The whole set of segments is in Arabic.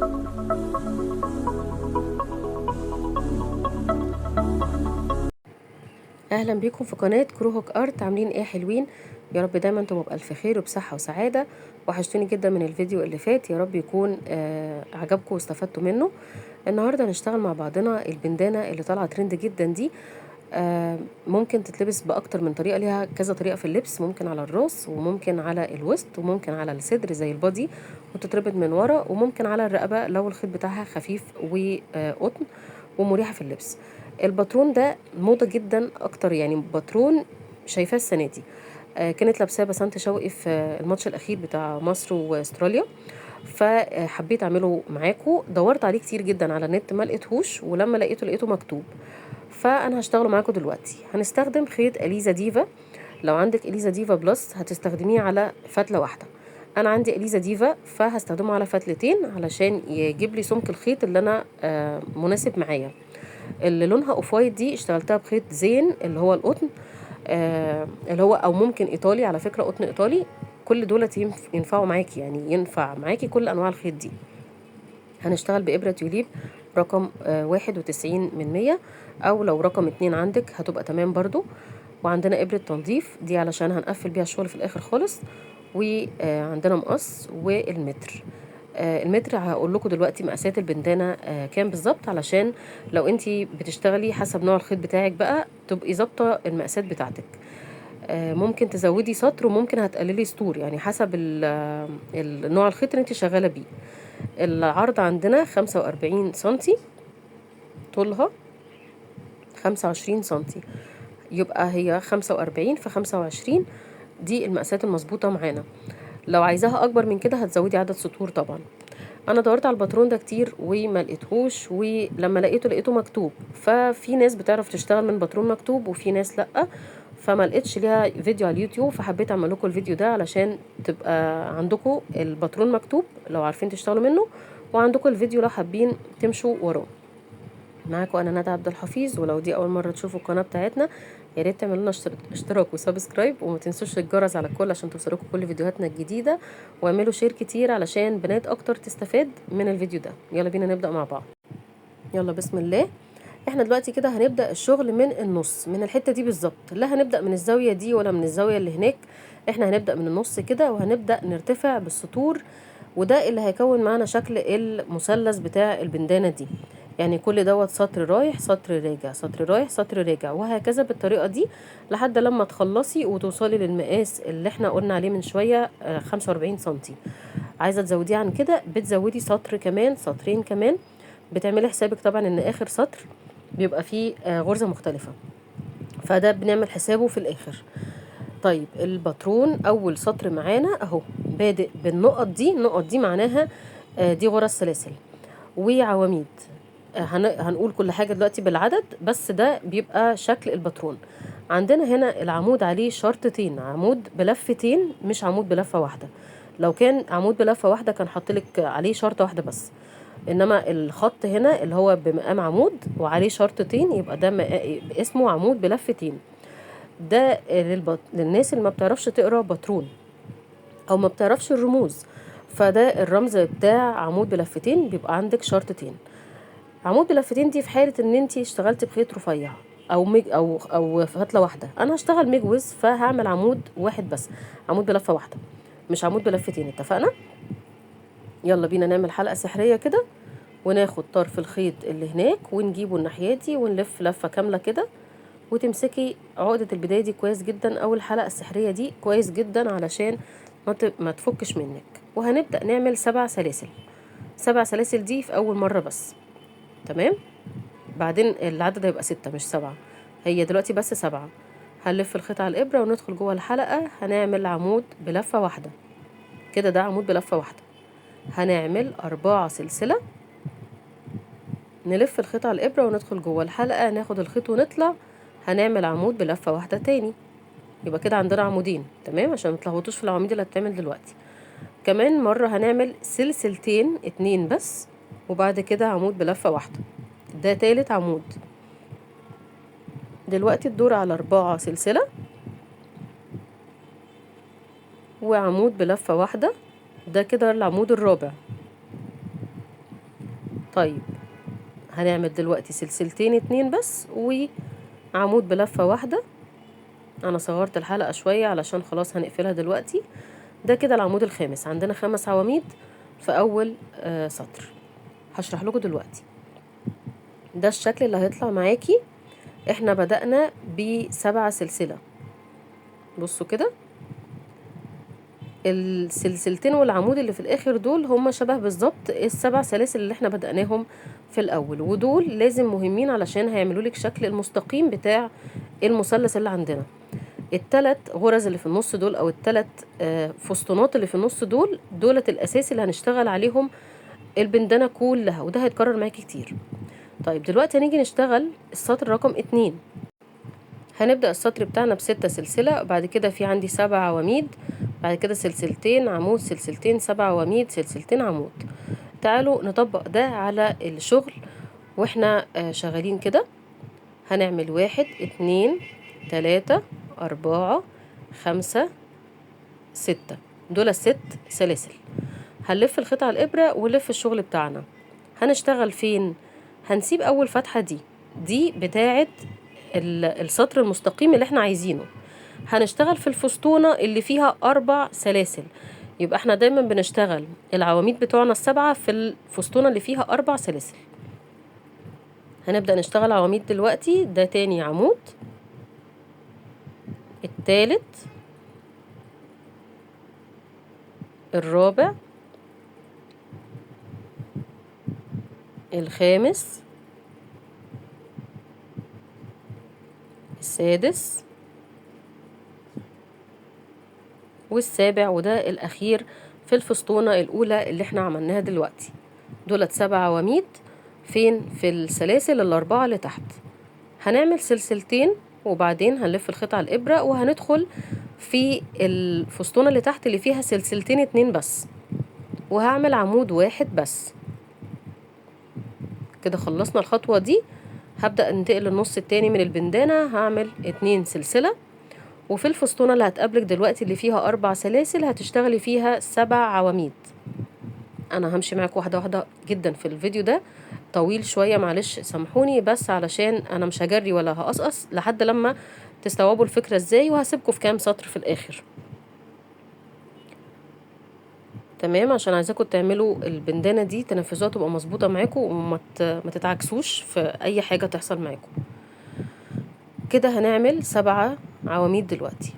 اهلا بيكم في قناه كروهوك ارت. عاملين ايه حلوين؟ يا رب دايما تبقوا بالف خير وبصحه وسعاده. وحشتوني جدا من الفيديو اللي فات، يا رب يكون عجبكم واستفدتوا منه. النهارده هنشتغل مع بعضنا البندانه اللي طالعه ترند جدا دي. ممكن تتلبس باكتر من طريقه، ليها كذا طريقه في اللبس، ممكن على الراس وممكن على الوسط وممكن على الصدر زي البادي وتتربط من ورا، وممكن على الرقبه لو الخيط بتاعها خفيف وقطن ومريحه في اللبس. الباترون ده موضه جدا اكتر، يعني باترون شايفاه السنه دي. كانت لابساه بسنت شوقي في الماتش الاخير بتاع مصر واستراليا، فحبيت اعمله معاكم. دورت عليه كتير جدا على النت ما لقيتهوش، ولما لقيته مكتوب، فانا هشتغله معاكم دلوقتي. هنستخدم خيط اليزا ديفا. لو عندك اليزا ديفا بلس هتستخدميه على فتله واحده. انا عندي اليزا ديفا فهستخدمه على فتلتين علشان يجيب لي سمك الخيط اللي انا مناسب معايا. اللي لونها اوف وايت دي اشتغلتها بخيط زين اللي هو القطن، اللي هو او ممكن ايطالي، على فكره قطن ايطالي. كل دولت ينفعوا معاكي، يعني ينفع معاكي كل انواع الخيط دي. هنشتغل بإبرة توليب رقم 91 من 100، أو لو رقم 2 عندك هتبقى تمام برضو. وعندنا إبرة تنظيف دي علشان هنقفل بيها الشغل في الآخر خالص. وعندنا مقص والمتر. المتر هقول لكم دلوقتي مقاسات البندانة كام بالظبط، علشان لو انتي بتشتغلي حسب نوع الخيط بتاعك بقى تبقي ظابطة المقاسات بتاعتك. ممكن تزودي سطر وممكن هتقللي سطور، يعني حسب النوع الخيط اللي انت شغالة بيه. العرض عندنا 45 سنتي، طولها 25 سنتي، يبقى هي 45 في 25. دي المقاسات المظبوطة معانا. لو عايزاها اكبر من كده هتزودي عدد سطور طبعا. انا دورت على الباترون ده كتير وما لقيتهوش، ولما لقيته مكتوب. ففي ناس بتعرف تشتغل من باترون مكتوب وفي ناس لا، فما لقيتش ليها فيديو على اليوتيوب، فحبيت اعمل لكم الفيديو ده علشان تبقى عندكم الباترون مكتوب لو عارفين تشتغلوا منه، وعندكم الفيديو لو حابين تمشوا وراه. معاكم انا ندى عبد الحفيظ، ولو دي اول مره تشوفوا القناه بتاعتنا يا ريت تعملوا لنا اشتراك وسبسكرايب، وما تنسوش الجرس على الكل عشان توصلكم كل فيديوهاتنا الجديده، واعملوا شير كتير علشان بنات اكتر تستفاد من الفيديو ده. يلا بينا نبدا مع بعض. يلا بسم الله. احنا دلوقتي كده هنبدا الشغل من النص، من الحته دي بالظبط، لا هنبدا من الزاويه دي ولا من الزاويه اللي هناك. احنا هنبدا من النص كده وهنبدا نرتفع بالسطور، وده اللي هيكون معانا شكل المثلث بتاع البندانه دي. يعني كل دوت سطر رايح سطر راجع، سطر رايح سطر راجع، وهكذا بالطريقه دي لحد لما تخلصي وتوصلي للمقاس اللي احنا قلنا عليه من شويه 45 سنتي. عايزه تزوديه عن كده بتزودي سطر كمان، سطرين كمان. بتعملي حسابك طبعا ان اخر سطر بيبقى فيه غرزه مختلفه، فده بنعمل حسابه في الاخر. طيب الباترون اول سطر معانا اهو بادئ بالنقط دي. النقط دي معناها دي غرز سلاسل وعواميد. هنقول كل حاجه دلوقتي بالعدد، بس ده بيبقى شكل الباترون. عندنا هنا العمود عليه شرطتين، عمود بلفتين مش عمود بلفه واحده. لو كان عمود بلفه واحده كان حاطلك عليه شرطه واحده بس، انما الخط هنا اللي هو بمقام عمود وعليه شرطتين يبقى ده اسمه عمود بلفتين. ده للناس اللي ما بتعرفش تقرا باترون او ما بتعرفش الرموز، فده الرمز بتاع عمود بلفتين، بيبقى عندك شرطتين. عمود بلفتين دي في حاله ان انت اشتغلت بخيط رفيع او او فتله واحده. انا هشتغل مجوز فهعمل عمود واحد بس، عمود بلفه واحده مش عمود بلفتين. اتفقنا؟ يلا بينا نعمل حلقه سحريه كده، وناخد طرف الخيط اللي هناك ونجيبه الناحيه دي ونلف لفه كامله كده، وتمسكي عقدة البداية دي كويس جدا، او الحلقة السحرية دي كويس جدا علشان ما تفكش منك. وهنبدأ نعمل 7 سلاسل. 7 سلاسل دي في اول مرة بس، تمام. بعدين العدد هيبقى 6 مش 7، هي دلوقتي بس 7. هنلف الخيط على الابرة وندخل جوه الحلقة، هنعمل عمود بلفة واحدة كده، ده عمود بلفة واحدة. هنعمل 4 سلسلة، نلف الخيط على الابرة وندخل جوه الحلقة، ناخد الخيط ونطلع، هنعمل عمود بلفة واحدة تاني. يبقى كده عندنا عمودين، تمام، عشان متلخبطوش في العواميد اللي هتتعمل دلوقتي. كمان مرة هنعمل سلسلتين 2 بس، وبعد كده عمود بلفة واحدة، ده تالت عمود. دلوقتي الدور على 4 سلسلة وعمود بلفة واحدة، ده كده العمود الرابع. طيب هنعمل دلوقتي سلسلتين اتنين بس وعمود بلفة واحدة. انا صغرت الحلقة شوية علشان خلاص هنقفلها دلوقتي. ده كده العمود الخامس، عندنا 5 عواميد في اول سطر. هشرح لكم دلوقتي. ده الشكل اللي هيطلع معاكي. احنا بدأنا ب7 سلسلة. بصوا كده السلسلتين والعمود اللي في الاخر دول هما شبه بالظبط ال7 سلاسل اللي احنا بدأناهم في الاول، ودول لازم مهمين علشان هيعملوا لك شكل المستقيم بتاع المثلث اللي عندنا. ال3 غرز اللي في النص دول او ال3 فسطونات اللي في النص دولت الاساس اللي هنشتغل عليهم البندانة كلها، وده هيتكرر معاكي كتير. طيب دلوقتي هنيجي نشتغل السطر رقم 2. هنبدأ السطر بتاعنا ب6 سلسلة، بعد كده في عندي 7 عواميد، بعد كده سلسلتين عمود، سلسلتين 7 عواميد، سلسلتين عمود. تعالوا نطبق ده على الشغل واحنا شغالين كده. هنعمل 1 2 3 4 5 6، دول 6 سلاسل. هنلف الخيط على الإبرة ونلف الشغل بتاعنا. هنشتغل فين؟ هنسيب أول فتحة دي بتاعة السطر المستقيم اللي احنا عايزينه. هنشتغل في الفسطونة اللي فيها 4 سلاسل. يبقى احنا دايما بنشتغل العواميد بتوعنا ال7 في الفسطونة اللي فيها 4 سلاسل. هنبدأ نشتغل عواميد دلوقتي. ده تاني عمود، التالت، الرابع، الخامس، السادس، والسابع، وده الأخير في الفسطونة الأولى اللي احنا عملناها دلوقتي. دولت 7 عواميد فين؟ في السلاسل ال4 اللي تحت. هنعمل سلسلتين وبعدين هنلف الخيط على الإبرة وهندخل في الفسطونة اللي تحت اللي فيها سلسلتين 2 بس، وهعمل عمود واحد بس. كده خلصنا الخطوة دي. هبدأ انتقل النص التاني من البندانة، هعمل 2 سلسلة، وفي الفسطونة اللي هتقابلك دلوقتي اللي فيها 4 سلاسل هتشتغلي فيها 7 عواميد. انا همشي معاك واحدة واحدة جدا في الفيديو ده، طويل شوية معلش سامحوني، بس علشان انا مش هجري ولا هقصقص لحد لما تستوعبوا الفكرة ازاي، وهسيبكم في كام سطر في الاخر. تمام، عشان عايزاكم تعملوا البندانة دي تنفذوها تبقى مظبوطة معاكم وما تتعكسوش في اي حاجة تحصل معاكم. كده هنعمل 7 عواميد دلوقتي.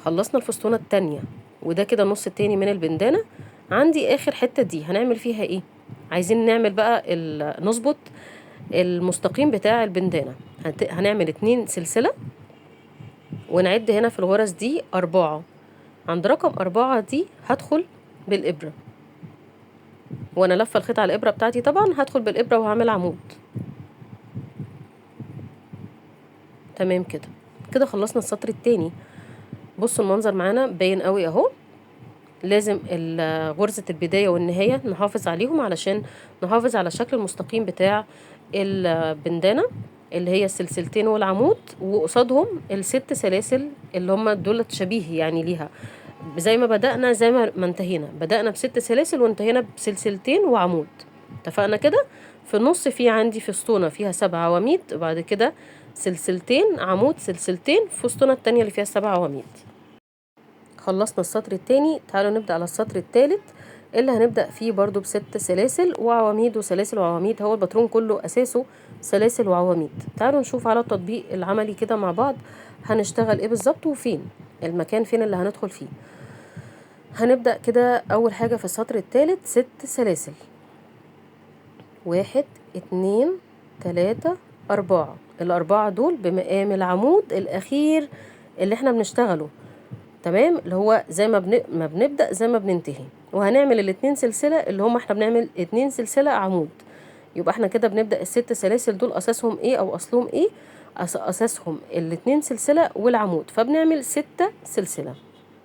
خلصنا الفسطونة التانية، وده كده النص التاني من البندانة. عندي اخر حتة دي هنعمل فيها ايه؟ عايزين نعمل بقى نظبط المستقيم بتاع البندانة. هنعمل 2 سلسلة ونعد هنا في الغرز دي 4. عند رقم 4 دي هدخل بالإبرة، وانا لفة الخيط على الإبرة بتاعتي طبعا هدخل بالإبرة وهعمل عمود. تمام كده. كده خلصنا السطر التاني. بصوا المنظر معانا باين قوي اهو. لازم غرزة البداية والنهاية نحافظ عليهم علشان نحافظ على الشكل المستقيم بتاع البندانة اللي هي السلسلتين والعمود، وقصادهم ال6 سلاسل اللي هم دول شبيه يعني ليها. زي ما بدأنا زي ما انتهينا، بدأنا ب6 سلاسل وانتهينا بسلسلتين وعمود. اتفقنا كده؟ في النص في عندي فسطونة فيها 7 عواميد، وبعد كده سلسلتين عمود، سلسلتين، فسطونة التانية اللي فيها 7 عواميد. خلصنا السطر التاني. تعالوا نبدأ على السطر التالت اللي هنبدأ فيه برضو ب6 سلاسل وعواميد وسلاسل وعواميد. هو الباترون كله أساسه سلاسل وعواميد. تعالوا نشوف على التطبيق العملي كده مع بعض هنشتغل ايه بالظبط وفين المكان فين اللي هندخل فيه. هنبدأ كده أول حاجة في السطر التالت 6 سلاسل. 1 2 3 4. ال4 دول بمقام العمود الأخير اللي احنا بنشتغله. تمام، اللي هو زي ما بنبدأ زي ما بننتهي. وهنعمل ال2 سلسلة اللي هم احنا بنعمل 2 سلسلة عمود. يبقى احنا كده بنبدأ ال6 سلاسل دول أساسهم ايه أو أصلهم ايه؟ أساسهم ال2 سلسلة والعمود، فبنعمل 6 سلسلة.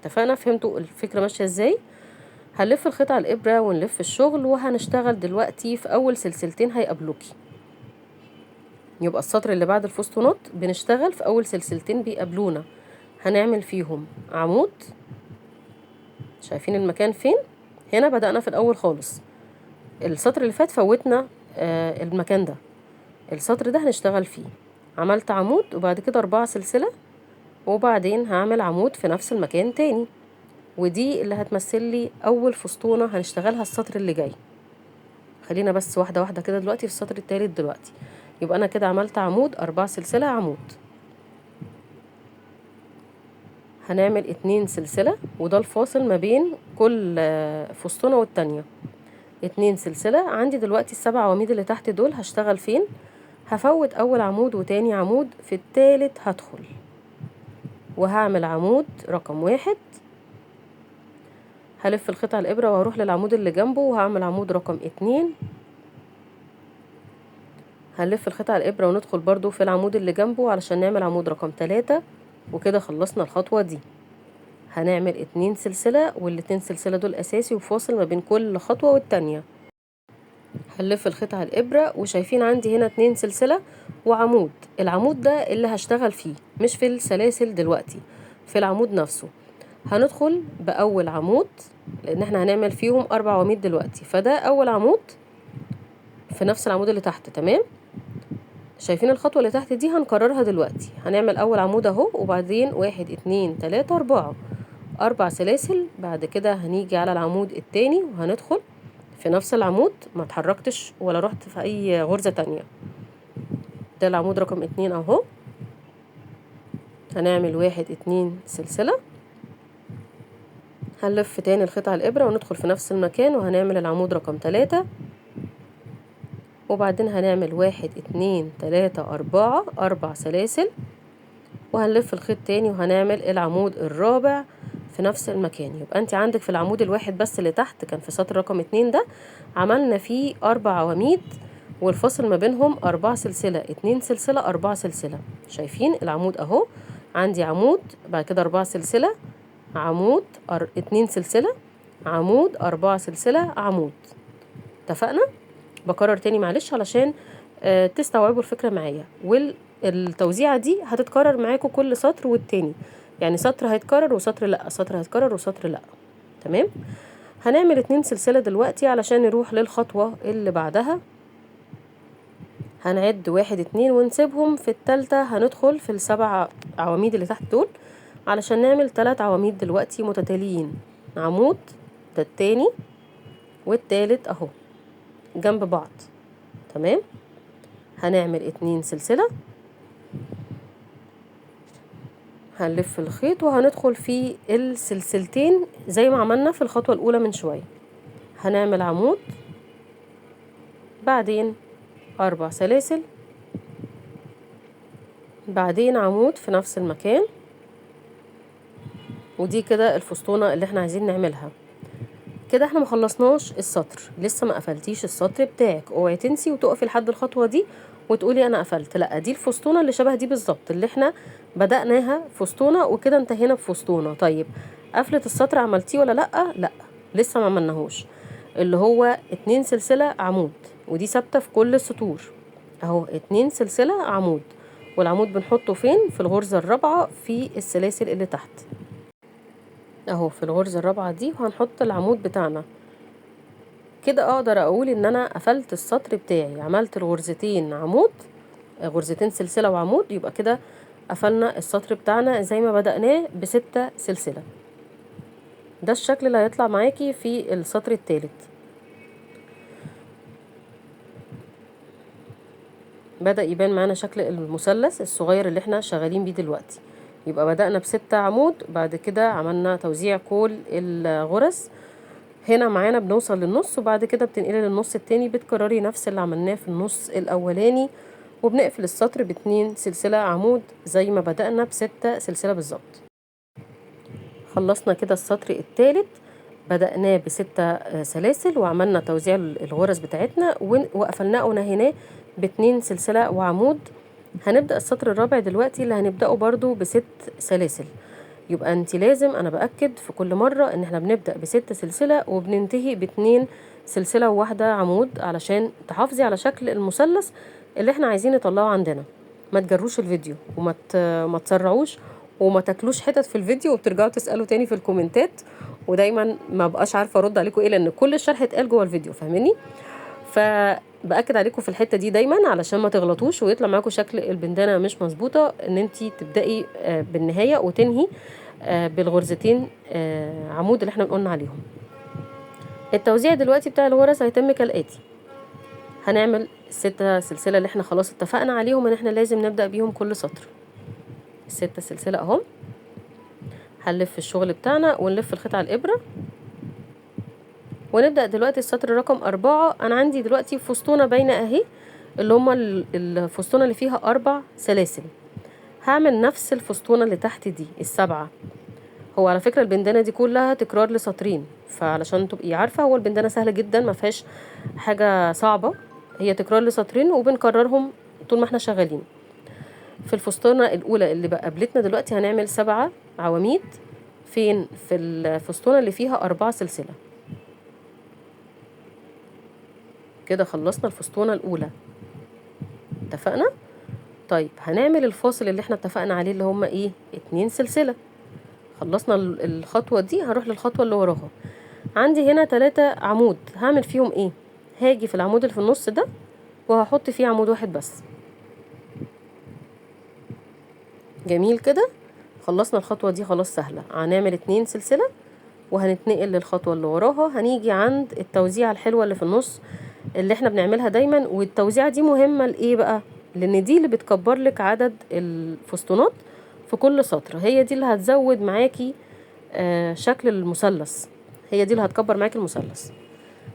اتفقنا؟ فهمتوا الفكرة ماشية ازاي؟ هنلف الخيط على الإبرة ونلف الشغل، وهنشتغل دلوقتي في أول سلسلتين هيقابلوكي. يبقى السطر اللي بعد الفسطونات بنشتغل في أول سلسلتين بيقابلونا، هنعمل فيهم عمود. شايفين المكان فين؟ هنا بدأنا في الأول خالص السطر اللي فات فوتنا المكان ده، السطر ده هنشتغل فيه. عملت عمود وبعد كده 4 سلسلة، وبعدين هعمل عمود في نفس المكان تاني، ودي اللي هتمثل لي اول فسطونة هنشتغلها السطر اللي جاي. خلينا بس واحدة واحدة كده دلوقتي في السطر التالت دلوقتي. يبقى انا كده عملت عمود 4 سلسلة عمود، هنعمل 2 سلسلة، وده الفاصل ما بين كل فسطونة والتانية. 2 سلسلة. عندي دلوقتي ال7 عواميد اللي تحت دول هشتغل فين؟ هفوت اول عمود وتاني عمود، في التالت هدخل وهعمل عمود رقم 1، هلف القطع الابرة وهروح للعمود اللي جنبه وهعمل عمود رقم 2، هنلف القطع الابرة وندخل برضو في العمود اللي جنبه علشان نعمل عمود رقم 3، وكده خلصنا الخطوة دي. هنعمل 2 سلسلة، وال2 سلسلة دول اساسي وفاصل ما بين كل خطوة والتانية. هنلف القطع الابرة وشايفين عندي هنا 2 سلسلة وعمود، العمود ده اللي هشتغل فيه مش في السلاسل دلوقتي، في العمود نفسه. هندخل باول عمود لان احنا هنعمل فيهم 4 عواميد دلوقتي، فده اول عمود في نفس العمود اللي تحت. تمام، شايفين الخطوة اللي تحت دي هنكررها دلوقتي. هنعمل اول عمود اهو، وبعدين 1 2 3 4 سلاسل. بعد كده هنيجي على العمود التاني وهندخل في نفس العمود، ما اتحركتش ولا رحت في اي غرزة تانية. ده العمود رقم 2 اهو. هنعمل 1 2 سلسلة، هنلف تاني القطع الابرة وندخل في نفس المكان وهنعمل العمود رقم 3، وبعدين هنعمل 1 2 3 4 سلاسل، وهنلف الخيط تاني وهنعمل العمود الرابع في نفس المكان. يبقى انت عندك في العمود الواحد بس اللي تحت كان في سطر رقم 2 ده عملنا فيه 4 عواميد، والفاصل ما بينهم 4 سلسلة، 2 سلسلة 4 سلسلة. شايفين العمود اهو، عندي عمود بعد كده 4 سلسلة، عمود 2 سلسلة، عمود 4 سلسلة، عمود. اتفقنا؟ بكرر تاني معلش علشان تستوعبوا الفكرة معايا. والتوزيعة دي هتتكرر معاكم كل سطر والتاني، يعني سطر هيتكرر وسطر لا، سطر هيتكرر وسطر لا. تمام. هنعمل 2 سلسلة دلوقتي علشان نروح للخطوة اللي بعدها. هنعد 1 2 ونسيبهم، في التالتة هندخل في ال7 عواميد اللي تحت دول علشان نعمل 3 عواميد دلوقتي متتاليين. عمود، ده التاني والتالت اهو جنب بعض. تمام. هنعمل 2 سلسلة، هنلف الخيط وهندخل في السلسلتين زي ما عملنا في الخطوة الأولى من شوية. هنعمل عمود، بعدين 4 سلاسل، بعدين عمود في نفس المكان، ودي كده الفسطونة اللي احنا عايزين نعملها. كده احنا مخلصناش السطر، لسه ما قفلتيش السطر بتاعك. اوعي تنسي وتقفي لحد الخطوة دي وتقولي انا قفلت، لا، دي الفسطونة اللي شبه دي بالظبط، اللي احنا بدأناها فسطونة وكده انتهينا بفسطونة. طيب قفلة السطر عملتيه ولا لا؟ لا، لسه ما عملناهوش. اللي هو 2 سلسلة عمود، ودي ثابتة في كل السطور اهو، 2 سلسلة عمود، والعمود بنحطه فين؟ في الغرزة الرابعة في السلاسل اللي تحت اهو، في الغرزة الرابعة دي، وهنحط العمود بتاعنا. كده اقدر اقول ان انا قفلت السطر بتاعي، عملت الغرزتين عمود، غرزتين سلسلة وعمود، يبقى كده قفلنا السطر بتاعنا زي ما بدأناه ب6 سلسلة. ده الشكل اللي هيطلع معاكي في السطر الثالث. بدأ يبان معانا شكل المثلث الصغير اللي احنا شغالين بيه دلوقتي. يبقى بدأنا ب6 عمود، بعد كده عملنا توزيع كل الغرز، هنا معانا بنوصل للنص، وبعد كده بتنقلي للنص التاني، بتكرري نفس اللي عملناه في النص الاولاني، وبنقفل السطر ب2 سلسلة عمود زي ما بدأنا ب6 سلسلة بالظبط. خلصنا كده السطر الثالث، بدأناه ب6 سلاسل وعملنا توزيع الغرز بتاعتنا وقفلناه ونهيناه ب2 سلسلة وعمود. هنبدأ السطر الرابع دلوقتي اللي هنبدأه برضو ب6 سلاسل. يبقى انت لازم، انا بأكد في كل مرة ان احنا بنبدأ ب6 سلسلة وبننتهي ب2 سلسلة وواحدة عمود، علشان تحافظي على شكل المثلث اللي احنا عايزين نطلعه عندنا. ما تجروش الفيديو ما تسرعوش وما تاكلوش حتت في الفيديو وبترجعوا تسألوا تاني في الكومنتات، ودايما ما بقاش عارفة ارد عليكم ايه، لان كل الشرح اتقال جوه الفيديو، فاهميني؟ فبأكد عليكم في الحتة دي دايما علشان ما تغلطوش ويطلع معاكم شكل البندانة مش مظبوطة، ان انتي تبدأي بالنهاية وتنهي بالغرزتين عمود اللي احنا قلنا عليهم. التوزيع دلوقتي بتاع الغرز هيتم كالآتي: هنعمل 6 سلسلة اللي احنا خلاص اتفقنا عليهم ان احنا لازم نبدأ بيهم كل سطر. 6 سلسلة اهم. هنلف الشغل بتاعنا ونلف الخيط على الإبرة ونبدأ دلوقتي السطر رقم 4. انا عندي دلوقتي فستونة باينة اهي، اللي هما الفستونة اللي فيها 4 سلاسل. هعمل نفس الفستونة اللي تحت دي ال7. هو على فكرة البندانة دي كلها تكرار لسطرين، فعلشان تبقي عارفة هو البندانة سهلة جدا ما فيهاش حاجة صعبة، هي تكرار لسطرين وبنكررهم طول ما احنا شغالين. في الفستونة الأولى اللي بقى قابلتنا دلوقتي هنعمل 7 عواميد فين؟ في الفستونة اللي فيها 4 سلسلة. كده خلصنا الفستونة الأولى، اتفقنا؟ طيب هنعمل الفاصل اللي احنا اتفقنا عليه اللي هما ايه؟ 2 سلسلة. خلصنا الخطوة دي، هروح للخطوة اللي وراها. عندي هنا 3 عمود، هعمل فيهم ايه؟ هاجي في العمود اللي في النص ده وهحط فيه عمود واحد بس. جميل كده. خلصنا الخطوة دي خلاص سهلة. هنعمل 2 سلسلة وهنتنقل للخطوة اللي وراها. هنيجي عند التوزيعة الحلوة اللي في النص اللي احنا بنعملها دايما، والتوزيعة دي مهمة لإيه بقى؟ لأن دي اللي بتكبر لك عدد الفستونات في كل سطر، هي دي اللي هتزود معاكي شكل المثلث، هي دي اللي هتكبر معاكي المثلث.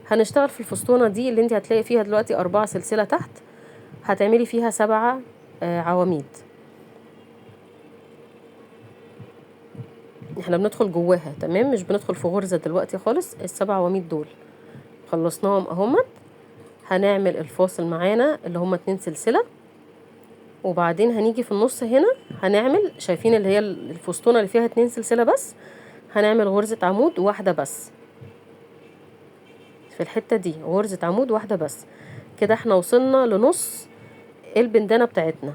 هنشتغل في الفستونة دي اللي انت هتلاقي فيها دلوقتي 4 سلسلة تحت، هتعملي فيها 7 عواميد. احنا بندخل جواها، تمام؟ مش بندخل في غرزة دلوقتي خالص. ال7 عواميد دول خلصناهم اهمت. هنعمل الفاصل معانا اللي هما 2 سلسلة، وبعدين هنيجي في النص هنا هنعمل، شايفين اللي هي الفستونة اللي فيها 2 سلسلة بس، هنعمل غرزة عمود واحدة بس في الحتة دي، غرزة عمود واحدة بس. كده احنا وصلنا لنص البندانة بتاعتنا.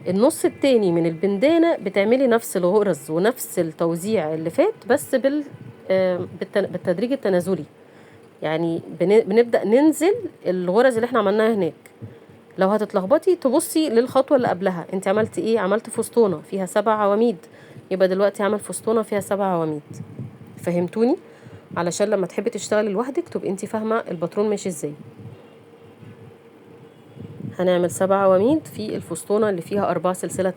النص التاني من البندانة بتعملي نفس الغرز ونفس التوزيع اللي فات، بس بالتدريج التنازلي، يعني بنبدأ ننزل الغرز اللي احنا عملناها هناك. لو هتتلخبطي تبصي للخطوة اللي قبلها، انت عملتي ايه؟ عملت فستونة فيها 7 عواميد، يبقى دلوقتي عمل فستونة فيها 7 عواميد. فهمتوني؟ علشان لما تحبي تشتغلي لوحدك تبقي انت فاهمة الباترون ماشي ازاي. هنعمل 7 عواميد في الفستونة اللي فيها 4 سلسلة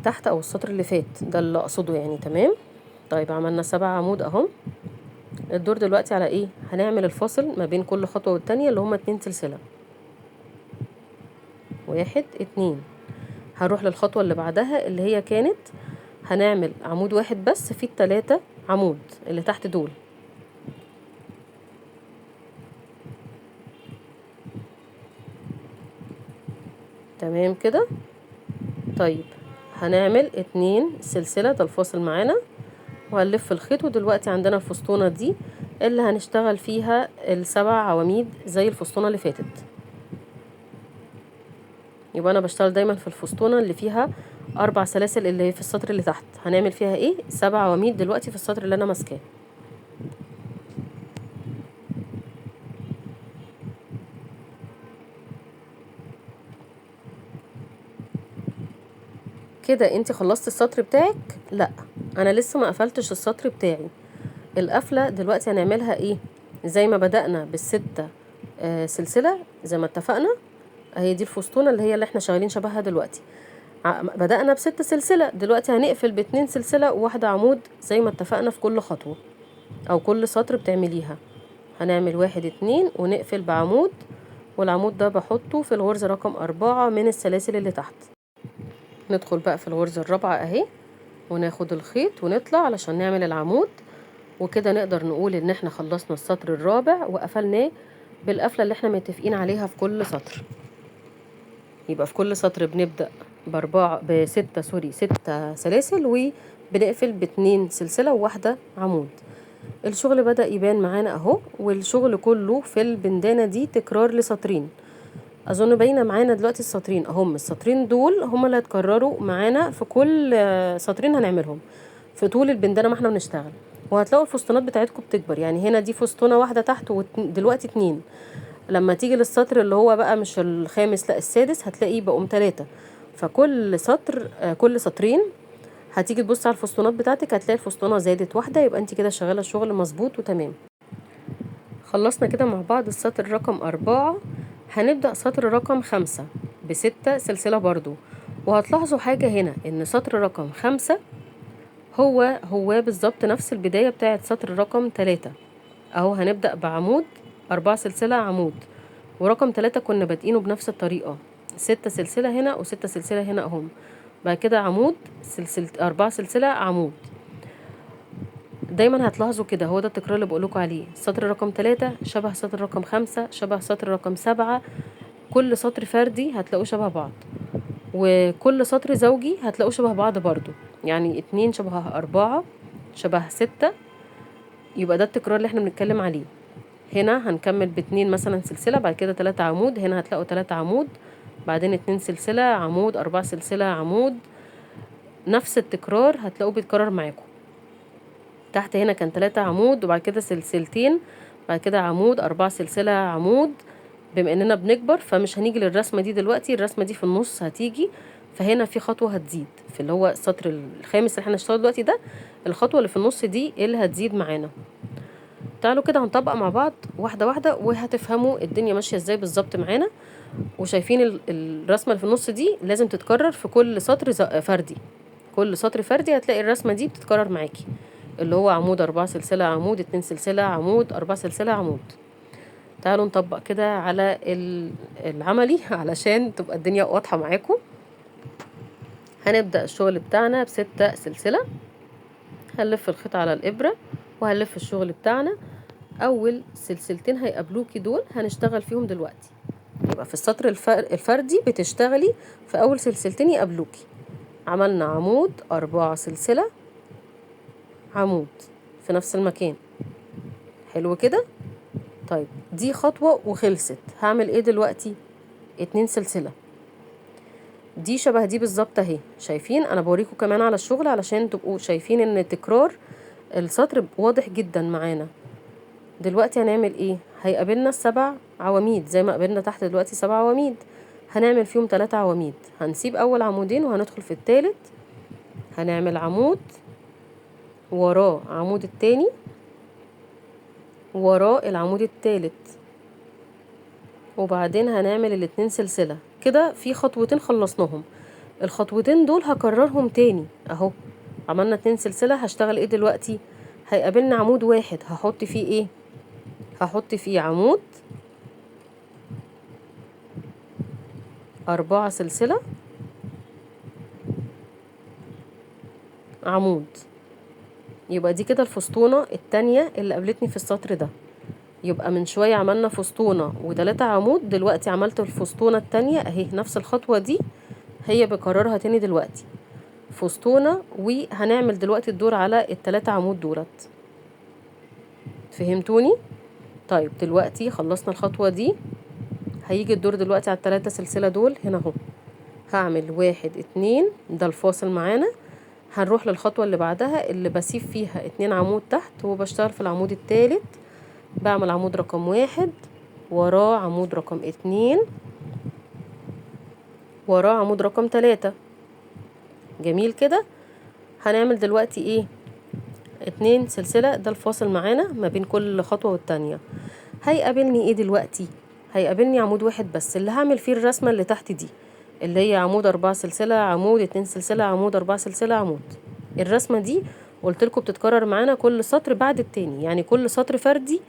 تحت او السطر اللي فات ده اللي اقصده يعني، تمام؟ طيب عملنا 7 عمود اهم. الدور دلوقتي على ايه؟ هنعمل الفاصل ما بين كل خطوة والتانية اللي هما 2 سلسلة. 1 2. هنروح للخطوة اللي بعدها اللي هي كانت هنعمل عمود واحد بس في ال3 عمود اللي تحت دول. تمام كده. طيب هنعمل 2 سلسلة، ده الفاصل معانا، وهنلف الخيط. ودلوقتي عندنا الفستونة دي اللي هنشتغل فيها ال7 عواميد زي الفستونة اللي فاتت. يبقى انا بشتغل دايما في الفستونة اللي فيها 4 سلاسل اللي هي في السطر اللي تحت. هنعمل فيها ايه؟ 7 عواميد دلوقتي في السطر اللي انا ماسكاه. كده انت خلصت السطر بتاعك؟ لا، انا لسه ما قفلتش السطر بتاعي. القفلة دلوقتي هنعملها ايه؟ زي ما بدأنا بالستة سلسلة زي ما اتفقنا، هي دي الفستونة اللي هي اللي احنا شغالين شبهها دلوقتي. بدأنا ب6 سلسلة، دلوقتي هنقفل ب2 سلسلة وواحدة عمود زي ما اتفقنا في كل خطوة او كل سطر بتعمليها. هنعمل 1 2 ونقفل بعمود، والعمود ده بحطه في الغرزة رقم 4 من السلاسل اللي تحت. ندخل بقى في الغرزة الرابعة اهي، وناخد الخيط ونطلع علشان نعمل العمود. وكده نقدر نقول ان احنا خلصنا السطر الرابع وقفلناه بالقفلة اللي احنا متفقين عليها في كل سطر. يبقى في كل سطر بنبدأ ستة سلاسل، وبنقفل ب2 سلسلة وواحدة عمود. الشغل بدأ يبان معانا اهو، والشغل كله في البندانة دي تكرار لسطرين. اظن باينه معانا دلوقتي السطرين اهم. السطرين دول هما اللي هتكرروا معانا في كل سطرين هنعملهم في طول البندانه ما احنا بنشتغل. وهتلاقوا الفستونات بتاعتكم بتكبر. يعني هنا دي فستونة واحدة تحت ودلوقتي 2. لما تيجي للسطر اللي هو بقى مش الخامس لا السادس هتلاقيه بقوا 3. فكل سطر كل سطرين هتيجي تبص على الفستونات بتاعتك هتلاقي الفستونة زادت واحدة، يبقى انت كده شغالة الشغل مظبوط وتمام. خلصنا كده مع بعض السطر رقم 4. هنبدأ سطر رقم 5 ب6 سلسلة برضو. وهتلاحظوا حاجة هنا ان سطر رقم 5 هو بالظبط نفس البداية بتاعت سطر رقم 3. اهو هنبدأ بعمود 4 سلسلة عمود، ورقم 3 كنا بادئينه بنفس الطريقة 6 سلسلة هنا و6 سلسلة هنا اهم. بعد كده عمود 4 سلسلة عمود. دايما هتلاحظوا كده، هو ده التكرار اللي بقولكوا عليه. سطر رقم 3 شبه سطر رقم 5 شبه سطر رقم 7. كل سطر فردي هتلاقوه شبه بعض، وكل سطر زوجي هتلاقوه شبه بعض برضو. يعني 2 شبه 4 شبه 6. يبقى ده التكرار اللي احنا بنتكلم عليه. هنا هنكمل ب2 مثلا سلسلة، بعد كده 3 عمود. هنا هتلاقوا 3 عمود، بعدين 2 سلسلة عمود، 4 سلسلة عمود. نفس التكرار هتلاقوه بيتكرر معاكم. تحت هنا كان 3 عمود وبعد كده سلسلتين، بعد كده عمود، 4 سلسلة عمود. بما اننا بنكبر فمش هنيجي للرسمة دي دلوقتي، الرسمة دي في النص هتيجي. فهنا في خطوة هتزيد في اللي هو السطر الخامس اللي احنا هنشتغل دلوقتي ده. الخطوة اللي في النص دي اللي هتزيد معانا. تعالوا كده هنطبق مع بعض واحدة واحدة وهتفهموا الدنيا ماشية ازاي بالظبط معانا. وشايفين الرسمة اللي في النص دي لازم تتكرر في كل سطر فردي. كل سطر فردي هتلاقي الرسمة دي بتتكرر معاكي، اللي هو عمود 4 سلسلة عمود، 2 سلسلة عمود، 4 سلسلة عمود. تعالوا نطبق كده على العملي علشان تبقى الدنيا واضحة معاكم. هنبدأ الشغل بتاعنا ب6 سلسلة. هنلف الخيط على الإبرة وهنلف الشغل بتاعنا. أول سلسلتين هيقابلوكي دول هنشتغل فيهم دلوقتي. يبقى في السطر الفردي بتشتغلي في أول سلسلتين يقابلوكي. عملنا عمود 4 سلسلة عمود في نفس المكان. حلو كده. طيب دي خطوة وخلصت. هعمل ايه دلوقتي؟ 2 سلسلة. دي شبه دي بالظبط اهي. شايفين؟ انا بوريكم كمان على الشغل علشان تبقوا شايفين ان تكرار السطر واضح جدا معانا. دلوقتي هنعمل ايه؟ هيقابلنا 7 عواميد زي ما قابلنا تحت دلوقتي 7 عواميد. هنعمل فيهم 3 عواميد. هنسيب اول عمودين وهندخل في الثالث. هنعمل عمود وراه عمود التاني وراه العمود الثالث، وبعدين هنعمل ال2 سلسلة. كده في خطوتين خلصناهم. الخطوتين دول هكررهم تاني اهو. عملنا 2 سلسلة. هشتغل ايه دلوقتي؟ هيقابلنا عمود واحد. هحط فيه ايه؟ هحط فيه عمود 4 سلسلة عمود. يبقى دي كده الفسطونة التانية اللي قابلتني في السطر ده. يبقى من شوية عملنا فسطونة و3 عمود، دلوقتي عملت الفسطونة التانية اهي. نفس الخطوة دي هي بكررها تاني دلوقتي. فسطونة، وهنعمل دلوقتي الدور على ال3 عمود دولت. فهمتوني؟ طيب دلوقتي خلصنا الخطوة دي. هيجي الدور دلوقتي على ال3 سلسلة دول هنا اهو. هعمل 1 2 ده الفاصل معانا. هنروح للخطوة اللي بعدها اللي بسيب فيها 2 عمود تحت وبشتغل في العمود الثالث. بعمل عمود رقم 1 وراه عمود رقم 2 وراه عمود رقم 3. جميل كده. هنعمل دلوقتي ايه؟ 2 سلسلة ده الفاصل معانا ما بين كل خطوة والتانية. هيقابلني ايه دلوقتي؟ هيقابلني عمود واحد بس اللي هعمل فيه الرسمة اللي تحت دي، اللي هي عمود 4 سلسلة عمود، 2 سلسلة عمود، 4 سلسلة عمود. الرسمة دي قلت لكم بتتكرر معانا كل سطر بعد التاني، يعني كل سطر فردي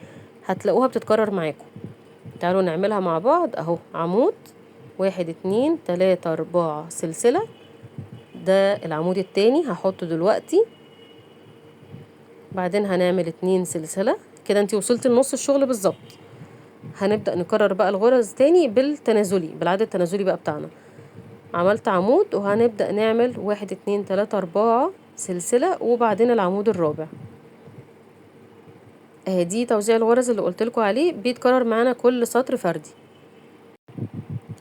هتلاقوها بتتكرر معاكم. تعالوا نعملها مع بعض اهو. عمود 1 2 3 4 سلسلة ده العمود التاني هحطه دلوقتي. بعدين هنعمل 2 سلسلة. كده انتي وصلت لنص الشغل بالظبط. هنبدأ نكرر بقى الغرز تاني بالتنازلي، بالعدد التنازلي بقى بتاعنا. عملت عمود وهنبدأ نعمل 1 2 3 4 سلسلة وبعدين العمود الرابع. اهي دي توزيع الغرز اللي قلتلكوا عليه، بيتكرر معانا كل سطر فردي.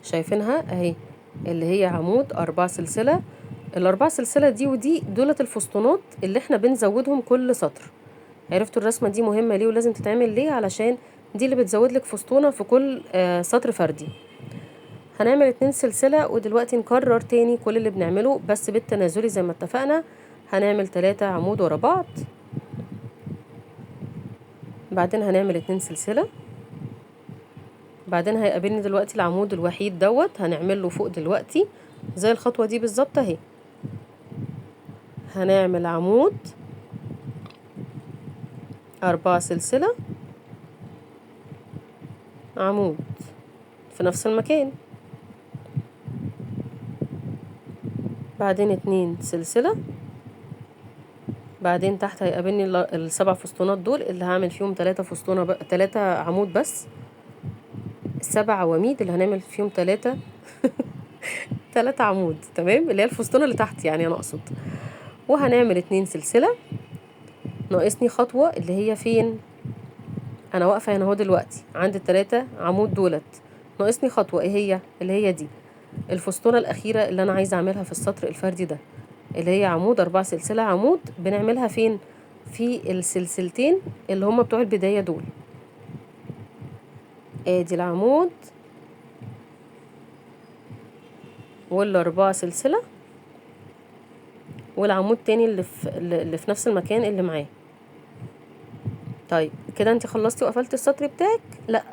شايفينها اهي، اللي هي عمود 4 سلسلة. ال4 سلسلة دي ودي دولت الفسطونات اللي احنا بنزودهم كل سطر. عرفتوا الرسمة دي مهمة ليه ولازم تتعمل ليه؟ علشان دي اللي بتزود لك فستونة في كل سطر فردي. هنعمل 2 سلسلة، ودلوقتي نكرر تاني كل اللي بنعمله بس بالتنازلي زي ما اتفقنا. هنعمل 3 عمود ورا بعض، بعدين هنعمل 2 سلسلة، بعدين هيقابلني دلوقتي العمود الوحيد دوت هنعمل له فوق دلوقتي زي الخطوة دي بالظبط اهي. هنعمل عمود 4 سلسلة، عمود في نفس المكان، بعدين 2 سلسلة، بعدين تحت هيقابلني ال7 فسطونات دول اللي هعمل فيهم 3 فسطونة 3 عمود بس، 7 عواميد اللي هنعمل فيهم 3 عمود، تمام، اللي هي الفسطونة اللي تحت يعني انا اقصد. وهنعمل 2 سلسلة، ناقصني خطوة اللي هي فين؟ انا واقفة هنا اهو دلوقتي عند ال3 عمود دولت، ناقصني خطوة ايه هي؟ اللي هي دي الفسطونة الأخيرة اللي أنا عايزة أعملها في السطر الفردي ده، اللي هي عمود 4 سلسلة عمود. بنعملها فين؟ في السلسلتين اللي هما بتوع البداية دول. ادي العمود وال4 سلسلة والعمود تاني اللي في نفس المكان اللي معاه. طيب كده انت خلصتي وقفلتي السطر بتاعك؟ لا،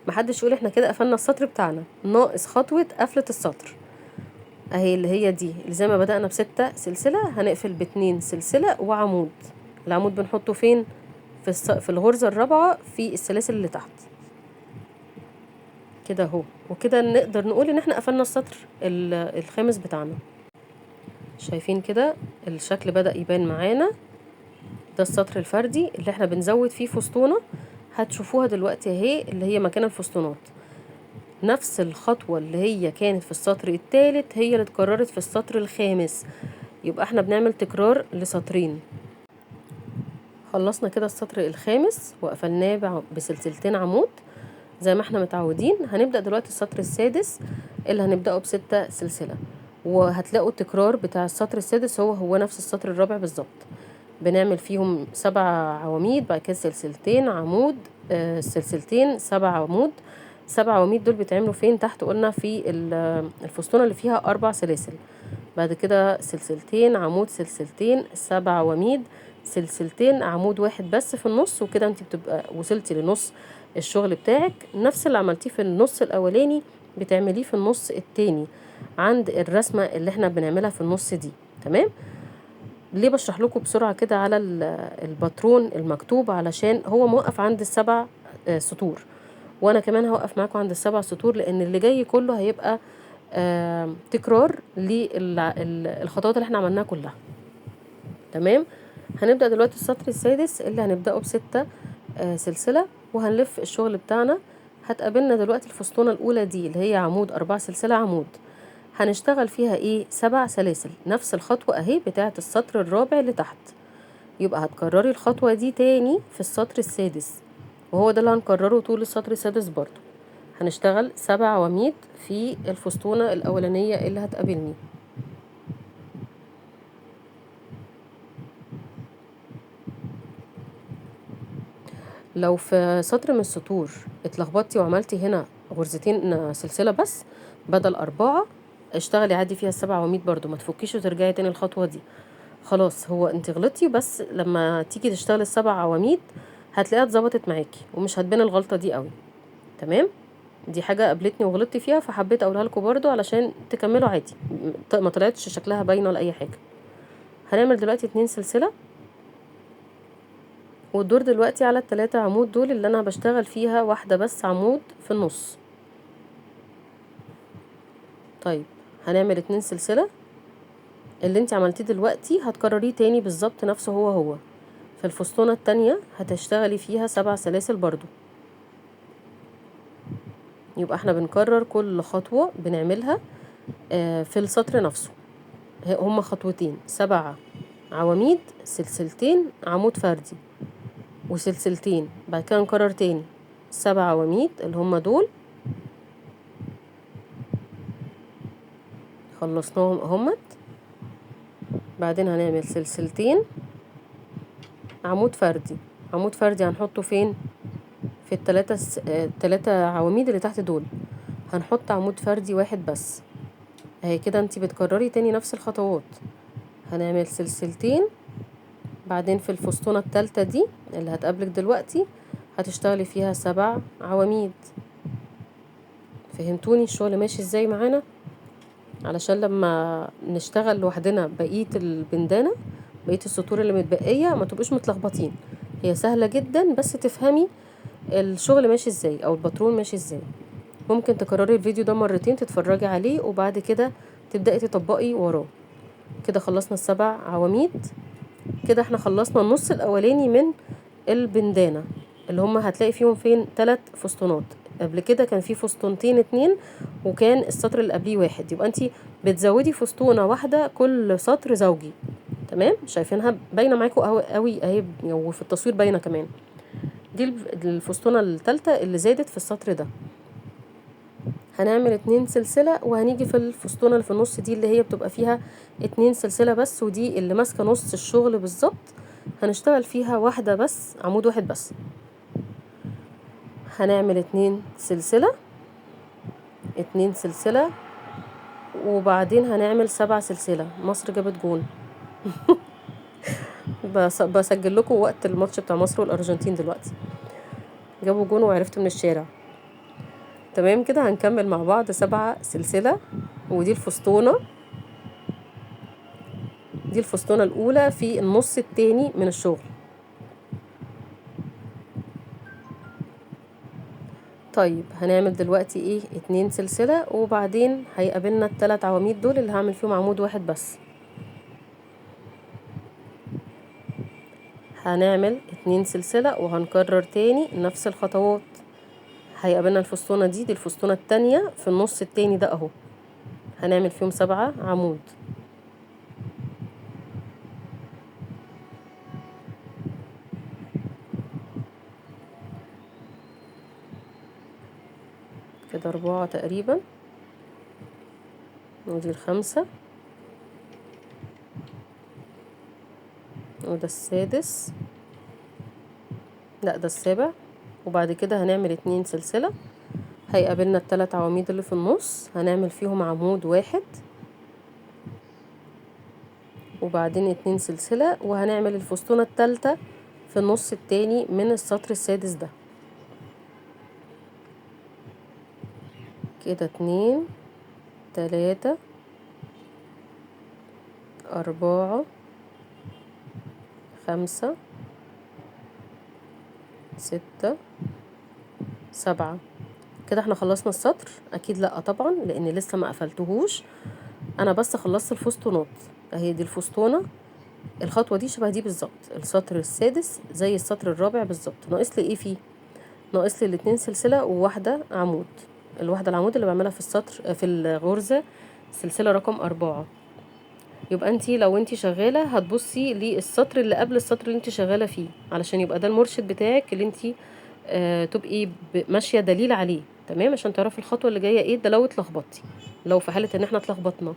محدش يقول احنا كده قفلنا السطر بتاعنا، ناقص خطوة قفلة السطر اهي اللي هي دي، اللي زي ما بدأنا ب6 سلسلة هنقفل ب2 سلسلة وعمود. العمود بنحطه فين؟ في الغرزة الرابعة في السلاسل اللي تحت كده اهو. وكده نقدر نقول ان احنا قفلنا السطر الخامس بتاعنا. شايفين كده الشكل بدأ يبان معانا؟ ده السطر الفردي اللي احنا بنزود فيه فسطونة، هتشوفوها دلوقتي اهي اللي هي مكان الفسطونات. نفس الخطوة اللي هي كانت في السطر الثالث هي اللي اتكررت في السطر الخامس، يبقى احنا بنعمل تكرار لسطرين. خلصنا كده السطر الخامس وقفلناه بسلسلتين عمود زي ما احنا متعودين. هنبدأ دلوقتي السطر السادس اللي هنبدأه ب6 سلسلة، وهتلاقوا التكرار بتاع السطر السادس هو نفس السطر الرابع بالظبط. بنعمل فيهم 7 عواميد، بعد كده سلسلتين عمود، سلسلتين 7 عمود. 7 عواميد دول بيتعملوا فين؟ تحت قلنا في الفسطونة اللي فيها 4 سلاسل. بعد كده سلسلتين عمود، سلسلتين 7 عواميد، سلسلتين عمود واحد بس في النص، وكده انت بتبقى وصلتي لنص الشغل بتاعك. نفس اللي عملتيه في النص الاولاني بتعمليه في النص التاني عند الرسمة اللي احنا بنعملها في النص دي. تمام؟ ليه بشرح لكم بسرعة كده على الباترون المكتوب؟ علشان هو موقف عند ال7 سطور، وانا كمان هوقف معاكم عند ال7 سطور، لان اللي جاي كله هيبقى تكرار للخطوات اللي احنا عملناها كلها. تمام؟ هنبدأ دلوقتي السطر السادس اللي هنبدأه ب6 سلسلة، وهنلف الشغل بتاعنا. هتقابلنا دلوقتي الفسطونة الأولى دي اللي هي عمود 4 سلسلة عمود، هنشتغل فيها ايه؟ 7 سلاسل، نفس الخطوة اهي بتاعة السطر الرابع اللي تحت. يبقى هتكرري الخطوة دي تاني في السطر السادس، وهو ده اللي هنكرره طول السطر السادس برضو. هنشتغل 7 عواميد في الفسطونة الأولانية اللي هتقابلني. لو في سطر من السطور اتلخبطتي وعملتي هنا غرزتين سلسلة بس بدل 4، اشتغلي عادي فيها ال7 عواميد برضو، ما تفكيش وترجعي تاني الخطوة دي. خلاص هو انت غلطتي، بس لما تيجي تشتغلي ال7 عواميد هتلاقيها اتظبطت معاكي ومش هتبان الغلطة دي قوي. تمام؟ دي حاجة قابلتني وغلطت فيها فحبيت اقولها لكم برضو علشان تكملوا عادي، ما طلعتش شكلها باينة ولا اي حاجة. هنعمل دلوقتي 2 سلسلة، والدور دلوقتي على ال3 عمود دول اللي انا بشتغل فيها واحدة بس عمود في النص. طيب هنعمل 2 سلسلة، اللي انت عملتيه دلوقتي هتكرريه تاني بالظبط نفسه هو في الفسطونة التانية، هتشتغلي فيها 7 سلاسل برضو. يبقى احنا بنكرر كل خطوة بنعملها في السطر نفسه. هما خطوتين، 7 عواميد، سلسلتين عمود فردي وسلسلتين، بعد كده نكرر تاني 7 عواميد اللي هما دول. خلصناهم اهمت. بعدين هنعمل سلسلتين عمود فردي. عمود فردي هنحطه فين؟ في التلاتة عواميد اللي تحت دول هنحط عمود فردي واحد بس. اهي كده انتي بتكرري تاني نفس الخطوات. هنعمل سلسلتين، بعدين في الفستونة التالتة دي اللي هتقابلك دلوقتي هتشتغلي فيها 7 عواميد. فهمتوني الشغل ماشي ازاي معانا؟ علشان لما نشتغل لوحدنا بقية البندانة، بقية السطور اللي متبقية ما تبقوش متلخبطين. هي سهلة جدا بس تفهمي الشغل ماشي ازاي او الباترون ماشي ازاي. ممكن تكرري الفيديو ده مرتين تتفرجي عليه وبعد كده تبدأي تطبقي وراه. كده خلصنا ال7 عواميد. كده احنا خلصنا النص الاولاني من البندانة اللي هما هتلاقي فيهم فين 3 فستونات. قبل كده كان في فستونتين 2 وكان السطر اللي قبليه 1. يبقى انتي بتزودي فستونة واحدة كل سطر زوجي. تمام؟ شايفينها باينة معاكم قوي اهي، وفي التصوير باينة كمان. دي الفستونة الثالثة اللي زادت في السطر ده. هنعمل 2 سلسلة وهنيجي في الفستونة اللي في النص دي اللي هي بتبقى فيها 2 سلسلة بس، ودي اللي ماسكة نص الشغل بالظبط، هنشتغل فيها واحدة بس، عمود واحد بس. هنعمل 2 سلسلة 2 سلسلة وبعدين هنعمل 7 سلسلة. مصر جابت جون. بسجل لكم وقت الماتش بتاع مصر والأرجنتين دلوقتي، جابوا جون وعرفت من الشارع. تمام كده هنكمل مع بعض 7 سلسلة. ودي الفستونة، دي الفستونة الأولى في النص التاني من الشغل. طيب هنعمل دلوقتي ايه 2 سلسلة وبعدين هيقابلنا ال3 عواميد دول اللي هعمل فيهم عمود واحد بس. هنعمل 2 سلسلة وهنكرر تاني نفس الخطوات. هيقابلنا الفستونة دي الفستونة التانية في النص التاني ده اهو، هنعمل فيهم 7 عمود. كده 4 تقريبا، ودي ال5 وده السادس، لا ده السابع. وبعد كده هنعمل 2 سلسلة، هيقابلنا ال3 عواميد اللي في النص هنعمل فيهم عمود واحد وبعدين 2 سلسلة وهنعمل الفستونة التالتة في النص التاني من السطر السادس ده. كده 2 3 4 5 6 7. كده احنا خلصنا السطر؟ اكيد لا طبعا، لان لسه ما قفلتهوش، انا بس خلصت الفستونات. اهي دي الفستونة، الخطوة دي شبه دي بالظبط، السطر السادس زي السطر الرابع بالظبط. ناقص لي ايه فيه؟ ناقص لي ال2 سلسلة وواحدة عمود. الواحدة العمود اللي بعملها في السطر في الغرزة سلسلة رقم 4. يبقى انتي لو انتي شغالة هتبصي للسطر اللي قبل السطر اللي انتي شغالة فيه، علشان يبقى ده المرشد بتاعك اللي انتي تبقي ماشية دليل عليه. تمام؟ عشان تعرفي الخطوة اللي جاية ايه، ده لو اتلخبطتي، لو في حالة ان احنا اتلخبطنا.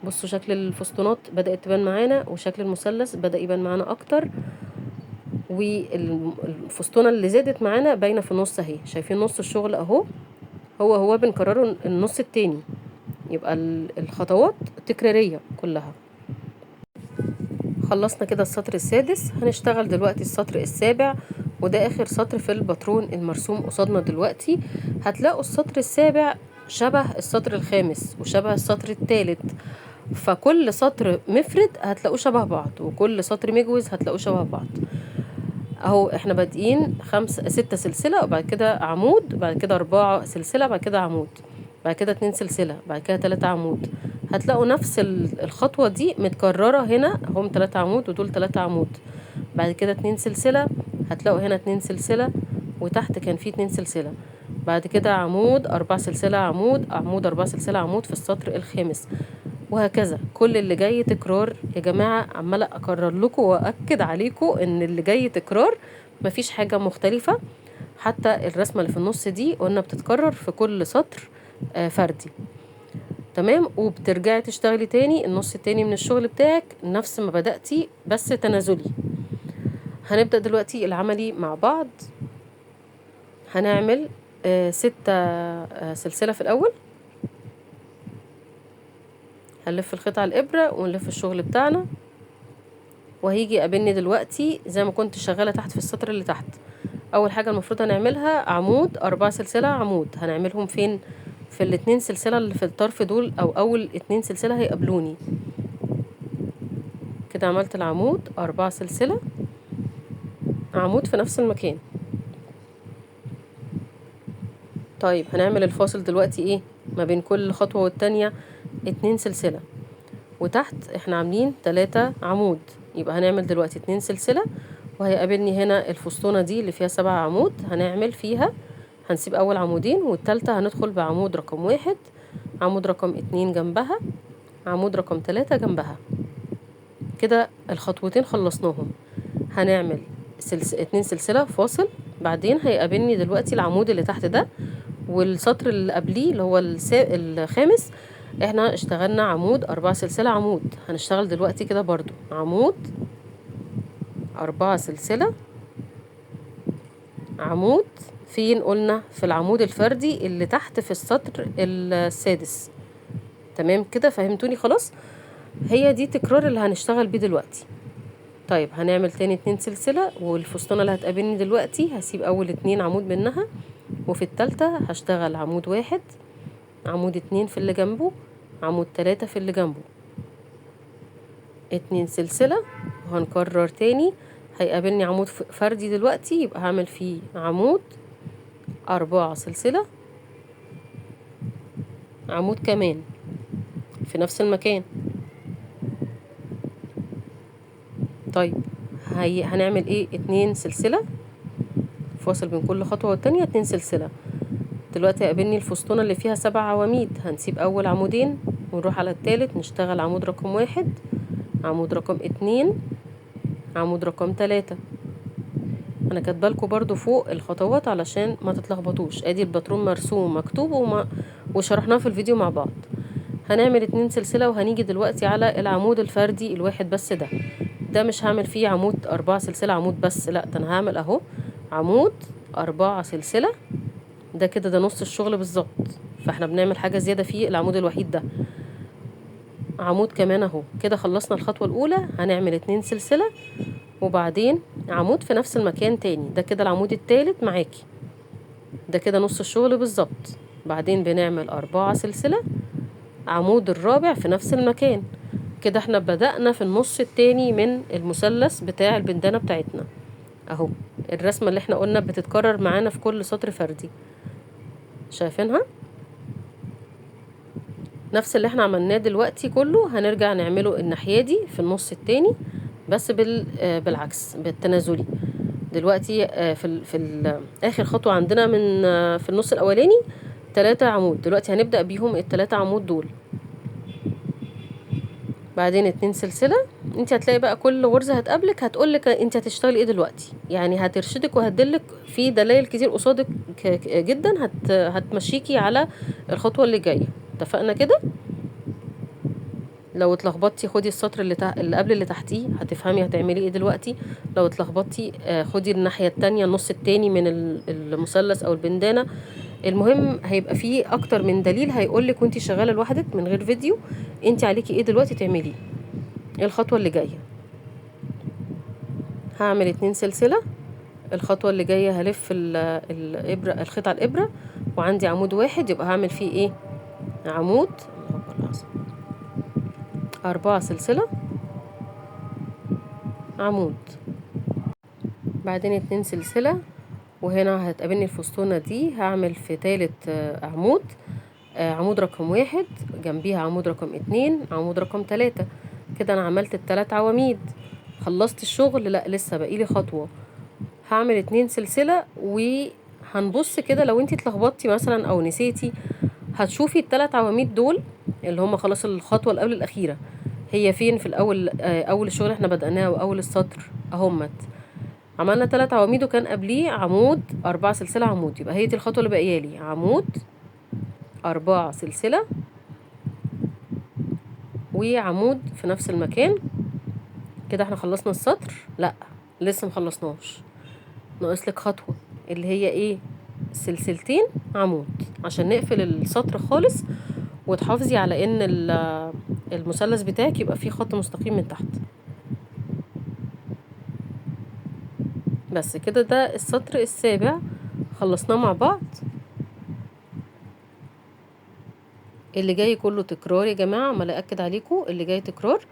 بصوا شكل الفستونات بدأت تبان معانا، وشكل المثلث بدأ يبان معانا اكتر، والفستونة اللي زادت معانا باينة في النص اهي. شايفين نص الشغل اهو، هو بنكرره النص التاني. يبقى الخطوات تكرارية كلها. خلصنا كده السطر السادس، هنشتغل دلوقتي السطر السابع، وده اخر سطر في الباترون المرسوم قصادنا دلوقتي. هتلاقوا السطر السابع شبه السطر الخامس وشبه السطر الثالث، فكل سطر مفرد هتلاقوه شبه بعض، وكل سطر مجوز هتلاقوه شبه بعض. اهو احنا بادئين 6 سلسلة وبعد كده عمود، بعد كده 4 سلسلة، بعد كده عمود، بعد كده 2 سلسلة، بعد كده 3 عمود. هتلاقوا نفس الخطوة دي متكررة هنا، هم 3 عمود ودول 3 عمود، بعد كده 2 سلسلة، هتلاقوا هنا 2 سلسلة، وتحت كان فيه 2 سلسلة، بعد كده عمود 4 سلسلة، عمود 4 سلسلة، عمود في السطر الخامس، وهكذا. كل اللي جاي تكرار يا جماعة، عمالة اكرر لكم واكد عليكم ان اللي جاي تكرار، مفيش حاجة مختلفة. حتى الرسمة اللي في النص دي قلنا بتتكرر في كل سطر فردي. تمام؟ وبترجعي تشتغلي تاني النص التاني من الشغل بتاعك نفس ما بدأتي بس تنازلي. هنبدأ دلوقتي العملي مع بعض. هنعمل 6 سلسلة في الأول. هنلف الخيط على الإبرة ونلف الشغل بتاعنا، وهيجي يقابلني دلوقتي زي ما كنت شغالة تحت في السطر اللي تحت. أول حاجة المفروض هنعملها عمود 4 سلسلة عمود. هنعملهم فين؟ في ال2 سلسلة اللي في الطرف دول، أو أول 2 سلسلة هيقابلوني. كده عملت العمود 4 سلسلة عمود في نفس المكان. طيب هنعمل الفاصل دلوقتي ايه ما بين كل خطوة والتانية؟ 2 سلسلة، وتحت احنا عاملين 3 عمود، يبقى هنعمل دلوقتي 2 سلسلة، وهيقابلني هنا الفسطونة دي اللي فيها 7 عمود. هنعمل فيها، هنسيب اول عمودين، والتالتة هندخل بعمود رقم 1، عمود رقم 2 جنبها، عمود رقم 3 جنبها. كده الخطوتين خلصناهم. هنعمل 2 سلسلة فاصل، بعدين هيقابلني دلوقتي العمود اللي تحت ده، والسطر اللي قبليه اللي هو الخامس احنا اشتغلنا عمود 4 سلسلة عمود. هنشتغل دلوقتي كده برضو عمود 4 سلسلة عمود. فين قلنا؟ في العمود الفردي اللي تحت في السطر السادس. تمام كده، فهمتوني خلاص؟ هي دي تكرار اللي هنشتغل بيه دلوقتي. طيب هنعمل تاني 2 سلسلة، والفسطونة اللي هتقابلني دلوقتي هسيب اول 2 عمود منها، وفي التالتة هشتغل عمود 1، عمود 2 في اللي جنبه، عمود 3 في اللي جنبه، 2 سلسلة. وهنكرر تاني. هيقابلني عمود فردي دلوقتي، يبقى هعمل فيه عمود 4 سلسلة عمود كمان في نفس المكان. طيب هنعمل ايه؟ 2 سلسلة فاصل بين كل خطوة والتانية، 2 سلسلة. دلوقتي هيقابلني الفسطونة اللي فيها 7 عواميد. هنسيب اول عمودين ونروح على التالت، نشتغل عمود رقم 1، عمود رقم 2، عمود رقم 3. انا كاتبالكوا برضو فوق الخطوات علشان ما تتلخبطوش. ادي الباترون مرسوم مكتوب وشرحناه في الفيديو مع بعض. هنعمل 2 سلسلة، وهنيجي دلوقتي على العمود الفردي الواحد بس. ده مش هعمل فيه عمود 4 سلسلة عمود بس، لا ده انا هعمل اهو عمود 4 سلسلة. ده كده ده نص الشغل بالظبط. فاحنا بنعمل حاجة زيادة فيه العمود الوحيد ده، عمود كمان اهو. كده خلصنا الخطوة الاولى. هنعمل 2 سلسلة وبعدين عمود في نفس المكان تاني. ده كده العمود التالت معاكي. ده كده نص الشغل بالظبط. بعدين بنعمل 4 سلسلة عمود الرابع في نفس المكان. كده احنا بدأنا في النص التاني من المثلث بتاع البندانة بتاعتنا اهو. الرسمة اللي احنا قلنا بتتكرر معانا في كل سطر فردي، شايفينها؟ نفس اللي احنا عملناه دلوقتي كله هنرجع نعمله الناحية دي في النص التاني، بس بالعكس بالتنازلي. دلوقتي اخر خطوة عندنا من في النص الاولاني 3 عمود. دلوقتي هنبدأ بيهم ال3 عمود دول، بعدين 2 سلسلة. انت هتلاقي بقى كل غرزة هتقابلك هتقولك انت هتشتغلي ايه دلوقتي، يعني هترشدك وهتدلك في دلائل كتير قصادك جدا هتمشيكي على الخطوة اللي جاية. اتفقنا كده؟ لو اتلخبطتي خدي السطر اللي قبل اللي تحتيه هتفهمي هتعملي ايه دلوقتي. لو اتلخبطتي خدي الناحية التانية النص التاني من المثلث او البندانة. المهم هيبقى فيه اكتر من دليل هيقولك وانتي شغالة لوحدك من غير فيديو انتي عليكي ايه دلوقتي تعملي. الخطوة اللي جاية هعمل 2 سلسلة. الخطوة اللي جاية هلف الابرة الخيط على الابرة، وعندي عمود 1 يبقى هعمل فيه ايه؟ عمود 4 سلسلة عمود، بعدين 2 سلسلة. وهنا هتقابلني الفسطونة دي. هعمل في تالت عمود عمود رقم 1 جنبيها عمود رقم 2 عمود رقم 3. كده انا عملت ال3 عواميد. خلصت الشغل؟ لا لسه باقيلي خطوة. هعمل 2 سلسلة وهنبص كده. لو انتي اتلخبطتي مثلا او نسيتي هتشوفي ال3 عواميد دول اللي هم خلاص الخطوة اللي قبل الاخيرة هي فين. في الاول اول الشغل احنا بدأناه واول السطر اهمت عملنا 3 عواميد وكان قبليه عمود 4 سلسلة عمود. يبقى هي دي الخطوة اللي باقيالي عمود 4 سلسلة وعمود في نفس المكان. كده احنا خلصنا السطر؟ لا لسه مخلصناش، ناقص لك خطوه اللي هي ايه؟ سلسلتين عمود عشان نقفل السطر خالص، وتحافظي على ان المثلث بتاعك يبقى فيه خط مستقيم من تحت. بس كده، ده السطر السابع خلصناه مع بعض. اللي جاي كله تكرار يا جماعه، عماله اكد عليكم اللي جاي تكرار.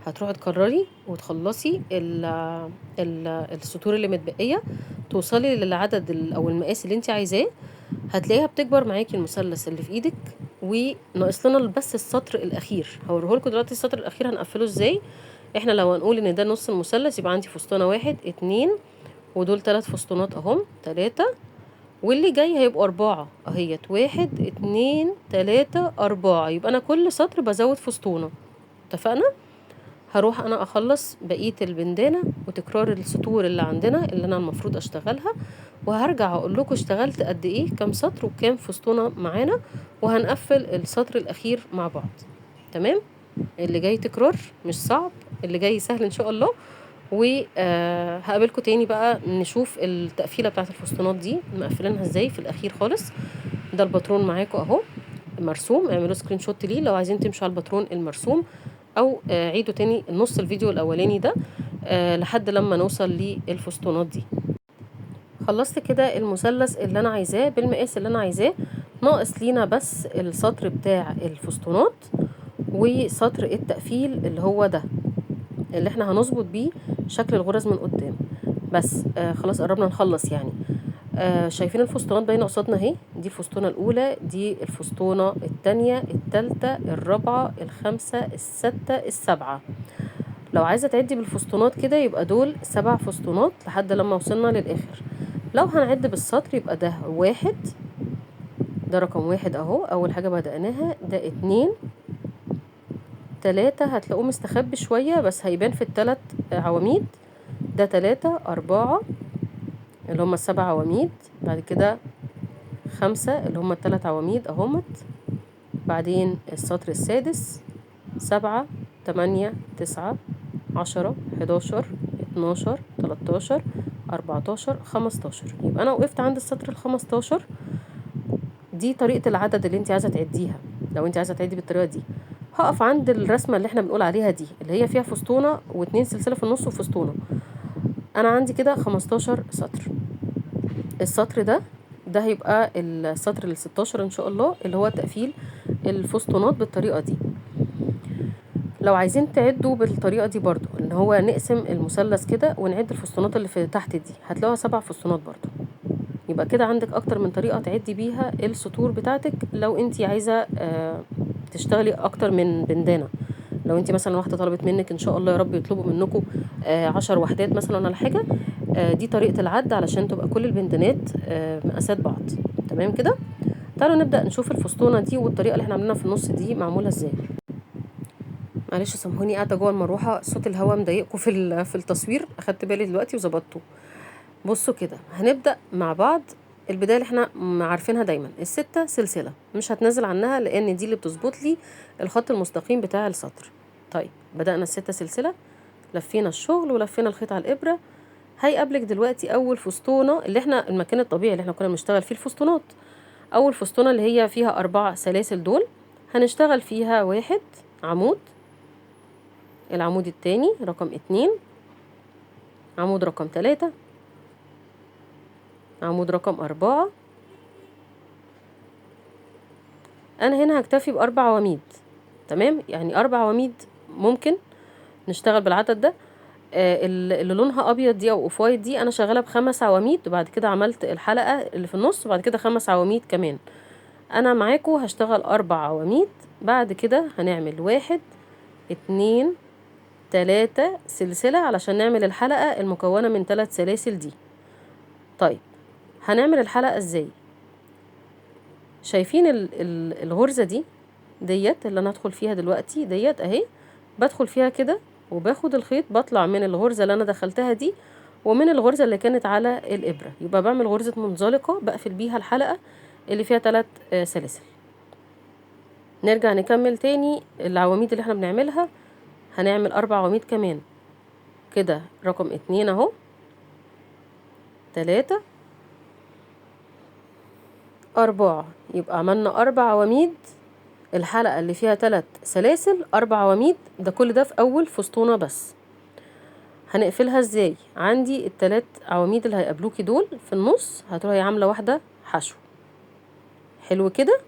هتروحي تكرري وتخلصي السطور اللي متبقيه، توصلي للعدد او المقاس اللي انت عايزاه. هتلاقيها بتكبر معاكي المثلث اللي في ايدك، وناقص لنا بس السطر الاخير. هوريهولكوا دلوقتي السطر الاخير هنقفله ازاي. احنا لو هنقول ان ده نص المثلث، يبقى عندي فستانه 1 2 ودول 3 فستونات اهم 3، واللي جاي هيبقوا 4 اهيت 1 2 3 4. يبقى انا كل سطر بزود فستونة. اتفقنا؟ هروح انا اخلص بقية البندانة وتكرار السطور اللي عندنا اللي انا المفروض اشتغلها، وهرجع اقول لكم اشتغلت قد ايه، كام سطر وكام فستونة معانا، وهنقفل السطر الاخير مع بعض. تمام؟ اللي جاي تكرار مش صعب، اللي جاي سهل ان شاء الله. وهقابلكم تاني بقى نشوف التقفيله بتاعه الفستونات دي مقفلينها ازاي في الاخير خالص. ده الباترون معاكم اهو مرسوم، اعملوا سكرين شوت ليه لو عايزين تمشوا على الباترون المرسوم، او عيدوا تاني نص الفيديو الاولاني ده لحد لما نوصل للفستونات دي. خلصت كده المثلث اللي انا عايزاه بالمقاس اللي انا عايزاه، ناقص لينا بس السطر بتاع الفستونات وسطر التقفيل اللي هو ده اللي احنا هنظبط بيه شكل الغرز من قدام. بس خلاص قربنا نخلص يعني. شايفين الفستونات باينه قصادنا اهي، دي الفستونه الاولى، دي الفستونه الثانيه، الثالثه، الرابعه، الخامسه، السادسه، السابعه. لو عايزه تعدي بالفستونات كده يبقى دول 7 فستونات لحد لما وصلنا للاخر. لو هنعد بالسطر يبقى ده 1، ده رقم 1 اهو، اول حاجه بدأناها. ده 2 3 هتلاقوه مستخبي شويه بس هيبان في الثلاث عواميد. ده 3 4 اللي هم ال7 عواميد، بعد كده 5 اللي هم ال3 عواميد اهمت، بعدين السطر السادس 7 8 9 10 11 12 13 14 15. يبقى انا وقفت عند السطر ال15. دي طريقة العدد اللي انت عايزة تعديها. لو انت عايزة تعدي بالطريقة دي هقف عند الرسمة اللي احنا بنقول عليها دي، اللي هي فيها فستونة و2 سلسلة في النص وفستونة. انا عندي كده 15 سطر. السطر ده هيبقى السطر ال16 ان شاء الله، اللي هو تقفيل الفستونات بالطريقة دي. لو عايزين تعدوا بالطريقة دي برضو، ان هو نقسم المثلث كده ونعد الفستونات اللي في تحت دي، هتلاقوها 7 فستونات برضو. يبقى كده عندك اكتر من طريقة تعدي بيها السطور بتاعتك. لو انت عايزة تشتغلي اكتر من بندانة، لو انت مثلا واحدة طلبت منك ان شاء الله يا رب يطلبوا منكم 10 وحدات مثلا ولا حاجة، دي طريقة العد علشان تبقى كل البندانات مقاسات بعض. تمام كده؟ تعالوا نبدأ نشوف الفستونة دي والطريقة اللي احنا عاملينها في النص دي معمولة ازاي. معلش سامحوني قاعدة جوه المروحة، صوت الهواء مضايقكم في التصوير، اخدت بالي دلوقتي وظبطته. بصوا كده هنبدأ مع بعض. البداية اللي احنا عارفينها دايما ال6 سلسلة، مش هتنزل عنها لان دي اللي بتظبط لي الخط المستقيم بتاع السطر. طيب بدأنا ال6 سلسلة، لفينا الشغل ولفينا الخيط على الإبرة. هيقابلك دلوقتي اول فستونة اللي احنا المكان الطبيعي اللي احنا كنا بنشتغل فيه الفستونات. اول فستونة اللي هي فيها 4 سلاسل دول هنشتغل فيها 1 عمود، العمود التاني رقم 2، عمود رقم 3، عمود رقم 4. انا هنا هكتفي ب4 عواميد. تمام، يعني 4 عواميد ممكن نشتغل بالعدد ده. اللي لونها ابيض دي او اوف وايت دي انا شغاله ب5 عواميد، وبعد كده عملت الحلقه اللي في النص وبعد كده 5 عواميد كمان. انا معاكم هشتغل 4 عواميد، بعد كده هنعمل 1 2 3 سلسله علشان نعمل الحلقه المكونه من 3 سلاسل دي. طيب هنعمل الحلقه ازاي؟ شايفين الغرزه ديت اللي انا هدخل فيها دلوقتي ديت اهي، بدخل فيها كده وباخد الخيط بطلع من الغرزه اللي انا دخلتها دي ومن الغرزه اللي كانت على الابره، يبقى بعمل غرزه منزلقه بقفل بيها الحلقه اللي فيها 3 سلاسل. نرجع نكمل تاني العواميد اللي احنا بنعملها. هنعمل 4 عواميد كمان كده، رقم 2 اهو، 3 4. يبقى عملنا 4 عواميد. الحلقة اللي فيها 3 سلاسل 4 عواميد، ده كل ده في أول فستونة بس. هنقفلها ازاي؟ عندي ال3 عواميد اللي هيقابلوكي دول في النص، هتروحي عاملة واحدة حشو. حلو كده.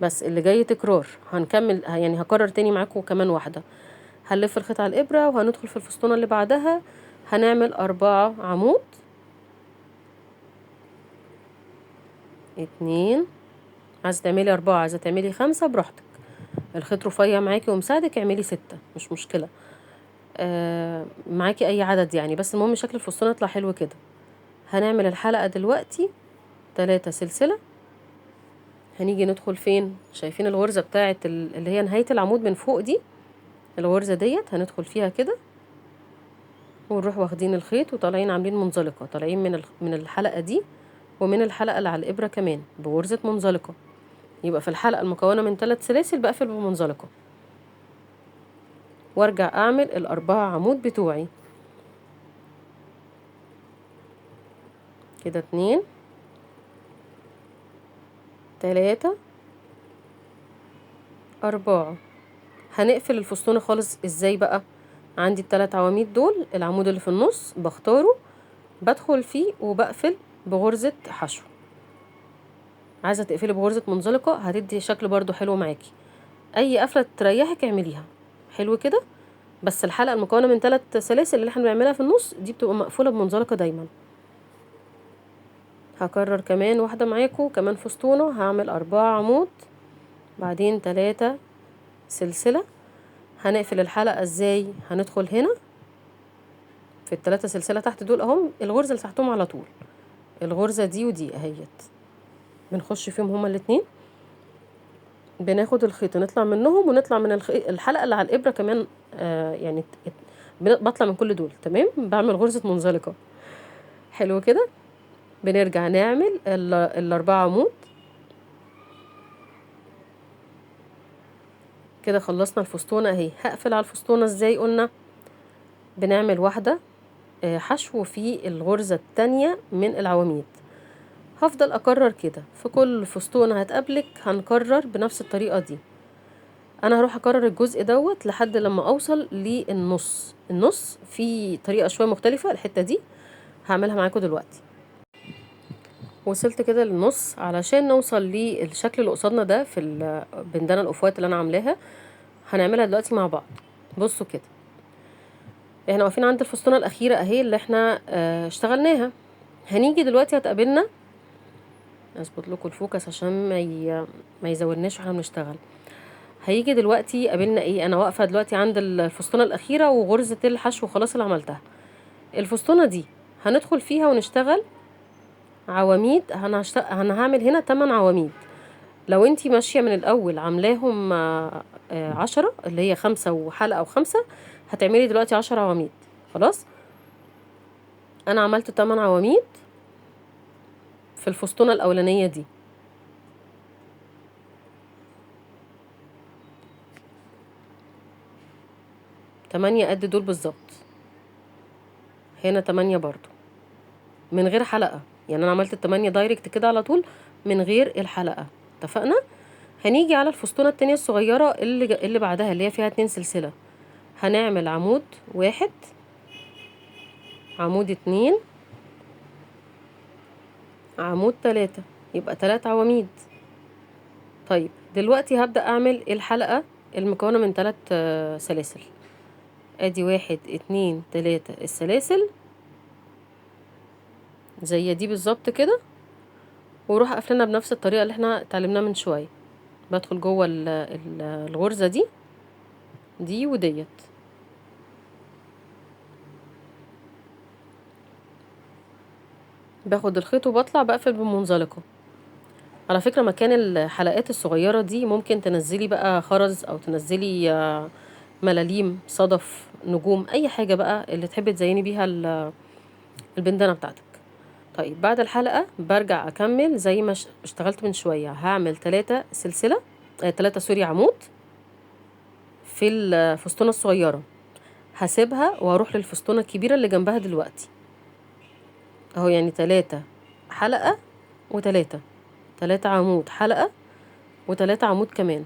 بس اللي جاي تكرار، هنكمل يعني هكرر تاني معاكم كمان واحدة. هنلف الخيط على الإبرة وهندخل في الفستونة اللي بعدها، هنعمل 4 عمود. 2. عايزة تعملي 4، عايزة تعملي 5 براحتك. الخيط رفيع معاكي ومساعدك، اعملي 6 مش مشكلة. معاكي أي عدد يعني، بس المهم شكل الفستونة يطلع حلو كده. هنعمل الحلقة دلوقتي 3 سلسلة. هنيجي ندخل فين؟ شايفين الغرزة بتاعت اللي هي نهاية العمود من فوق دي؟ الغرزة ديت هندخل فيها كده، ونروح واخدين الخيط وطالعين عاملين منزلقة، طالعين من الحلقة دي ومن الحلقة اللي على الإبرة كمان بغرزة منزلقة. يبقى في الحلقة المكونة من 3 سلاسل بقفل بمنزلقة، وارجع اعمل ال4 عمود بتوعي كده. 2 3 4. هنقفل الفستونة خالص ازاي بقى؟ عندي ال3 عواميد دول، العمود اللي في النص بختاره بدخل فيه وبقفل بغرزة حشو. عايزة تقفلي بغرزة منزلقة هتدي شكل برضو حلو معاكي. اي قفلة تريحك اعمليها. حلو كده. بس الحلقة المكونة من 3 سلاسل اللي احنا بنعملها في النص دي بتبقى مقفولة بمنزلقة دايما. هكرر كمان واحدة معاكم، كمان فستونة. هعمل 4 عمود، بعدين 3 سلسلة. هنقفل الحلقة ازاي؟ هندخل هنا في ال3 سلسلة تحت دول اهم، الغرزة اللي تحتهم على طول، الغرزة دي ودي اهيت، بنخش فيهم هما الاتنين، بناخد الخيط نطلع منهم ونطلع من الحلقة اللي على الإبرة كمان. يعني بطلع من كل دول. تمام. بعمل غرزة منزلقة. حلو كده. بنرجع نعمل ال4 عمود كده. خلصنا الفستونة اهي. هقفل على الفستونة ازاي؟ قلنا بنعمل واحدة حشو في الغرزة التانية من العواميد. هفضل اكرر كده في كل فستونة هتقابلك، هنكرر بنفس الطريقة دي. انا هروح اكرر الجزء دوت لحد لما اوصل للنص. النص في طريقة شوية مختلفة، الحتة دي هعملها معاكم دلوقتي. وصلت كده للنص. علشان نوصل للشكل اللي قصادنا ده في البندانة القفوات اللي انا عاملاها، هنعملها دلوقتي مع بعض. بصوا كده، احنا واقفين عند الفستونة الاخيرة اهي اللي احنا اشتغلناها. هنيجي دلوقتي هتقابلنا، اظبط لكم الفوكس عشان ما يزودناش واحنا بنشتغل. هيجي دلوقتي قابلنا ايه؟ انا واقفه دلوقتي عند الفستونه الاخيره وغرزه الحشو خلاص اللي عملتها. الفستونه دي هندخل فيها ونشتغل عواميد. انا هعمل هنا 8 عواميد. لو انتي ماشيه من الاول عاملاهم 10 اللي هي 5 وحلقه و5، هتعملي دلوقتي 10 عواميد. خلاص. انا عملت 8 عواميد في الفستونه الاولانيه دي. 8 قد دول بالظبط. هنا 8 برضو من غير حلقة، يعني انا عملت ال8 دايركت كده على طول من غير الحلقة. اتفقنا. هنيجي على الفستونة التانية الصغيرة اللي بعدها اللي هي فيها 2 سلسلة. هنعمل عمود 1، عمود 2، عمود 3، يبقى 3 عواميد. طيب دلوقتي هبدأ اعمل الحلقة المكونة من 3 سلاسل. ادي 1 2 3 السلاسل زي دي بالظبط كده، وروح قافلينها بنفس الطريقة اللي احنا اتعلمناها من شوية. بدخل جوه الغرزة دي وديت. باخد الخيط وبطلع بقفل بمنزلقة. على فكرة مكان الحلقات الصغيرة دي ممكن تنزلي بقى خرز او تنزلي ملاليم، صدف، نجوم، اي حاجة بقى اللي تحبي تزيني بيها البندانة بتاعتك. طيب بعد الحلقة برجع اكمل زي ما اشتغلت من شوية. هعمل 3 سلسلة 3 سوري عمود في الفستونة الصغيرة. هسيبها وهروح للفستونة الكبيرة اللي جنبها دلوقتي. اهو، يعني 3 حلقة و3، 3 عمود حلقة و3 عمود كمان.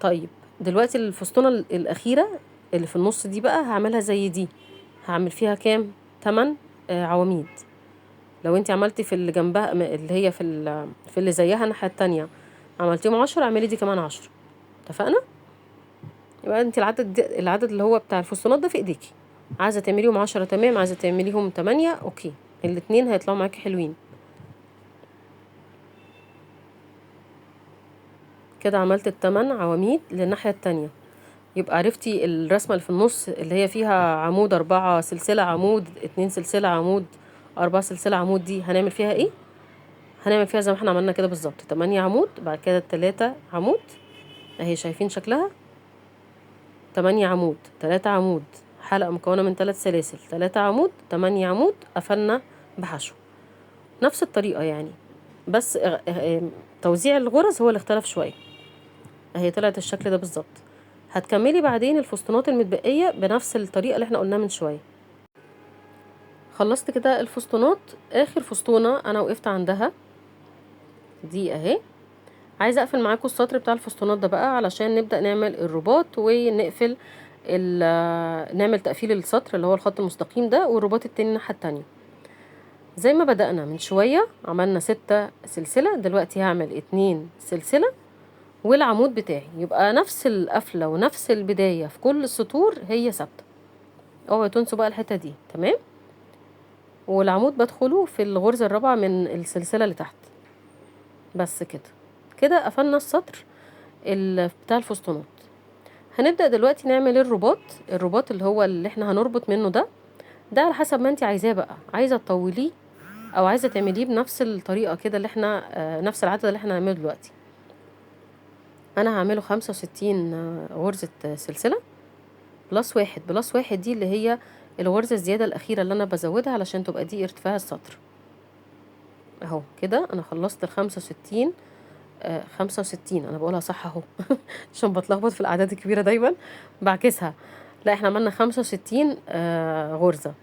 طيب دلوقتي الفستونة الأخيرة اللي في النص دي بقى هعملها زي دي، هعمل فيها كام؟ 8 عواميد. لو انت عملتي في اللي جنبها اللي هي في اللي زيها الناحية التانية عملتيهم 10، اعملي دي كمان 10. اتفقنا؟ يبقى انت العدد اللي هو بتاع الفستونات ده في ايديكي، عايزة تعمليهم 10 تمام، عايزة تعمليهم 8 اوكي، الاتنين هيطلعوا معاكي حلوين. كده عملت ال8 عواميد للناحية التانية. يبقى عرفتي الرسمة اللي في النص اللي هي فيها عمود 4 سلسلة عمود 2 سلسلة عمود 4 سلسلة عمود، دي هنعمل فيها ايه؟ هنعمل فيها زي ما احنا عملنا كده بالظبط، 8 عمود بعد كده 3 عمود اهي، شايفين شكلها؟ 8 عمود 3 عمود، حلقة مكونة من 3 سلاسل، 3 عمود 8 عمود، قفلنا بحشو. نفس الطريقة يعني، بس توزيع الغرز هو اللي اختلف شوية. اهي طلعت الشكل ده بالظبط. هتكملي بعدين الفستونات المتبقية بنفس الطريقة اللي احنا قلناها من شوية. خلصت كده الفستونات. اخر فستونة انا وقفت عندها دي اهي. عايزه اقفل معاكم السطر بتاع الفستونات ده بقى علشان نبدا نعمل الرباط ونقفل نعمل تقفيل السطر اللي هو الخط المستقيم ده، والرباط التاني الناحيه التانية. زي ما بدأنا من شويه عملنا 6 سلسله، دلوقتي هعمل 2 سلسله والعمود بتاعي، يبقى نفس القفله ونفس البدايه في كل السطور هي ثابته. اوعوا تنسوا بقى الحته دي، تمام؟ والعمود بدخله في الغرزه الرابعه من السلسله اللي تحت. بس كده، كده قفلنا السطر بتاع الفستونات. هنبدأ دلوقتي نعمل الرباط اللي هو اللي احنا هنربط منه ده على حسب ما انت عايزاه بقى، عايزة تطوليه او عايزة تعمليه بنفس الطريقة كده اللي احنا نفس العدد اللي احنا هنعمله دلوقتي. انا هعمله 65 غرزة سلسلة بلس واحد دي اللي هي الغرزة الزيادة الأخيرة اللي أنا بزودها علشان تبقى دي ارتفاع السطر. اهو كده أنا خلصت 65. 65 أنا بقولها صح اهو عشان بتلخبط في الأعداد الكبيرة دايما بعكسها. لا احنا عملنا 65 غرزة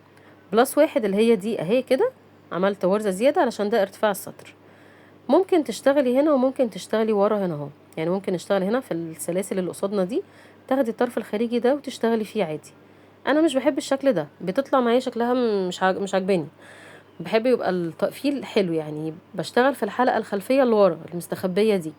بلس واحد اللي هي دي اهي كده، عملت غرزة زيادة علشان ده ارتفاع السطر. ممكن تشتغلي هنا وممكن تشتغلي ورا هنا اهو، يعني ممكن نشتغل هنا في السلاسل اللي قصادنا دي، تاخدي الطرف الخارجي ده وتشتغلي فيه عادي. انا مش بحب الشكل ده، بتطلع معايا شكلها مش عاجباني. بحب يبقى التقفيل حلو، يعني بشتغل في الحلقة الخلفية اللي ورا المستخبية دي،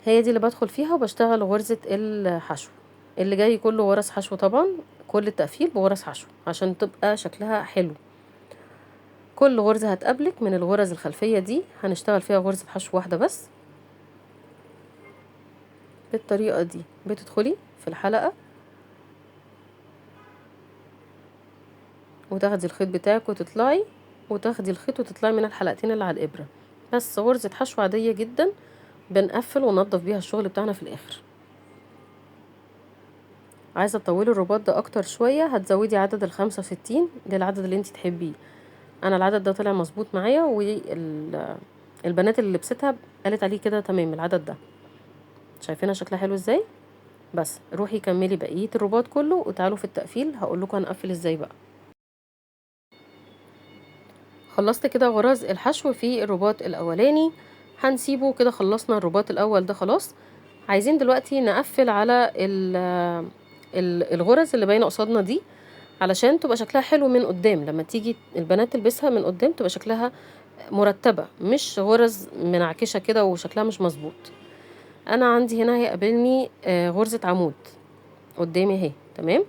هي دي اللي بدخل فيها وبشتغل غرزة الحشو. اللي جاي كله غرز حشو طبعا، كل التقفيل بغرز حشو عشان تبقى شكلها حلو. كل غرزة هتقابلك من الغرز الخلفية دي هنشتغل فيها غرزة حشو واحدة بس. بالطريقة دي بتدخلي في الحلقة وتاخدي الخيط بتاعك وتطلعي، وتاخدي الخيط وتطلعي من الحلقتين اللي على الإبرة. بس غرزة حشو عادية جدا، بنقفل وننضف بيها الشغل بتاعنا في الآخر. عايزة تطولي الرباط ده أكتر شوية هتزودي عدد 65 للعدد اللي انت تحبيه. انا العدد ده طلع مظبوط معايا، والبنات اللي لبستها قالت عليه كده تمام العدد ده. شايفينها شكلها حلو ازاي؟ بس روحي كملي بقية الرباط كله وتعالوا في التقفيل هقول لكم هنقفل ازاي بقى. خلصت كده غرز الحشو في الرباط الاولاني، هنسيبه كده. خلصنا الرباط الاول ده خلاص. عايزين دلوقتي نقفل على الغرز اللي باينه قصادنا دي علشان تبقى شكلها حلو من قدام، لما تيجي البنات تلبسها من قدام تبقى شكلها مرتبة، مش غرز منعكشة كده وشكلها مش مظبوط. انا عندي هنا هيقابلني غرزة عمود قدامي اهي، تمام.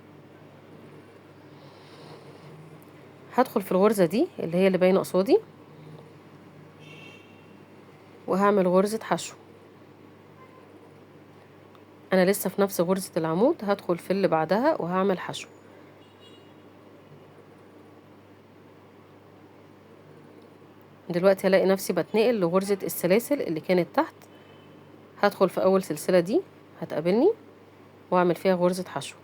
هدخل في الغرزة دي اللي هي اللي باينة قصادي وهعمل غرزة حشو. انا لسه في نفس غرزة العمود، هدخل في اللي بعدها وهعمل حشو. دلوقتي هلاقي نفسي بتنقل لغرزة السلاسل اللي كانت تحت. هدخل في اول سلسلة دي هتقابلني واعمل فيها غرزة حشو.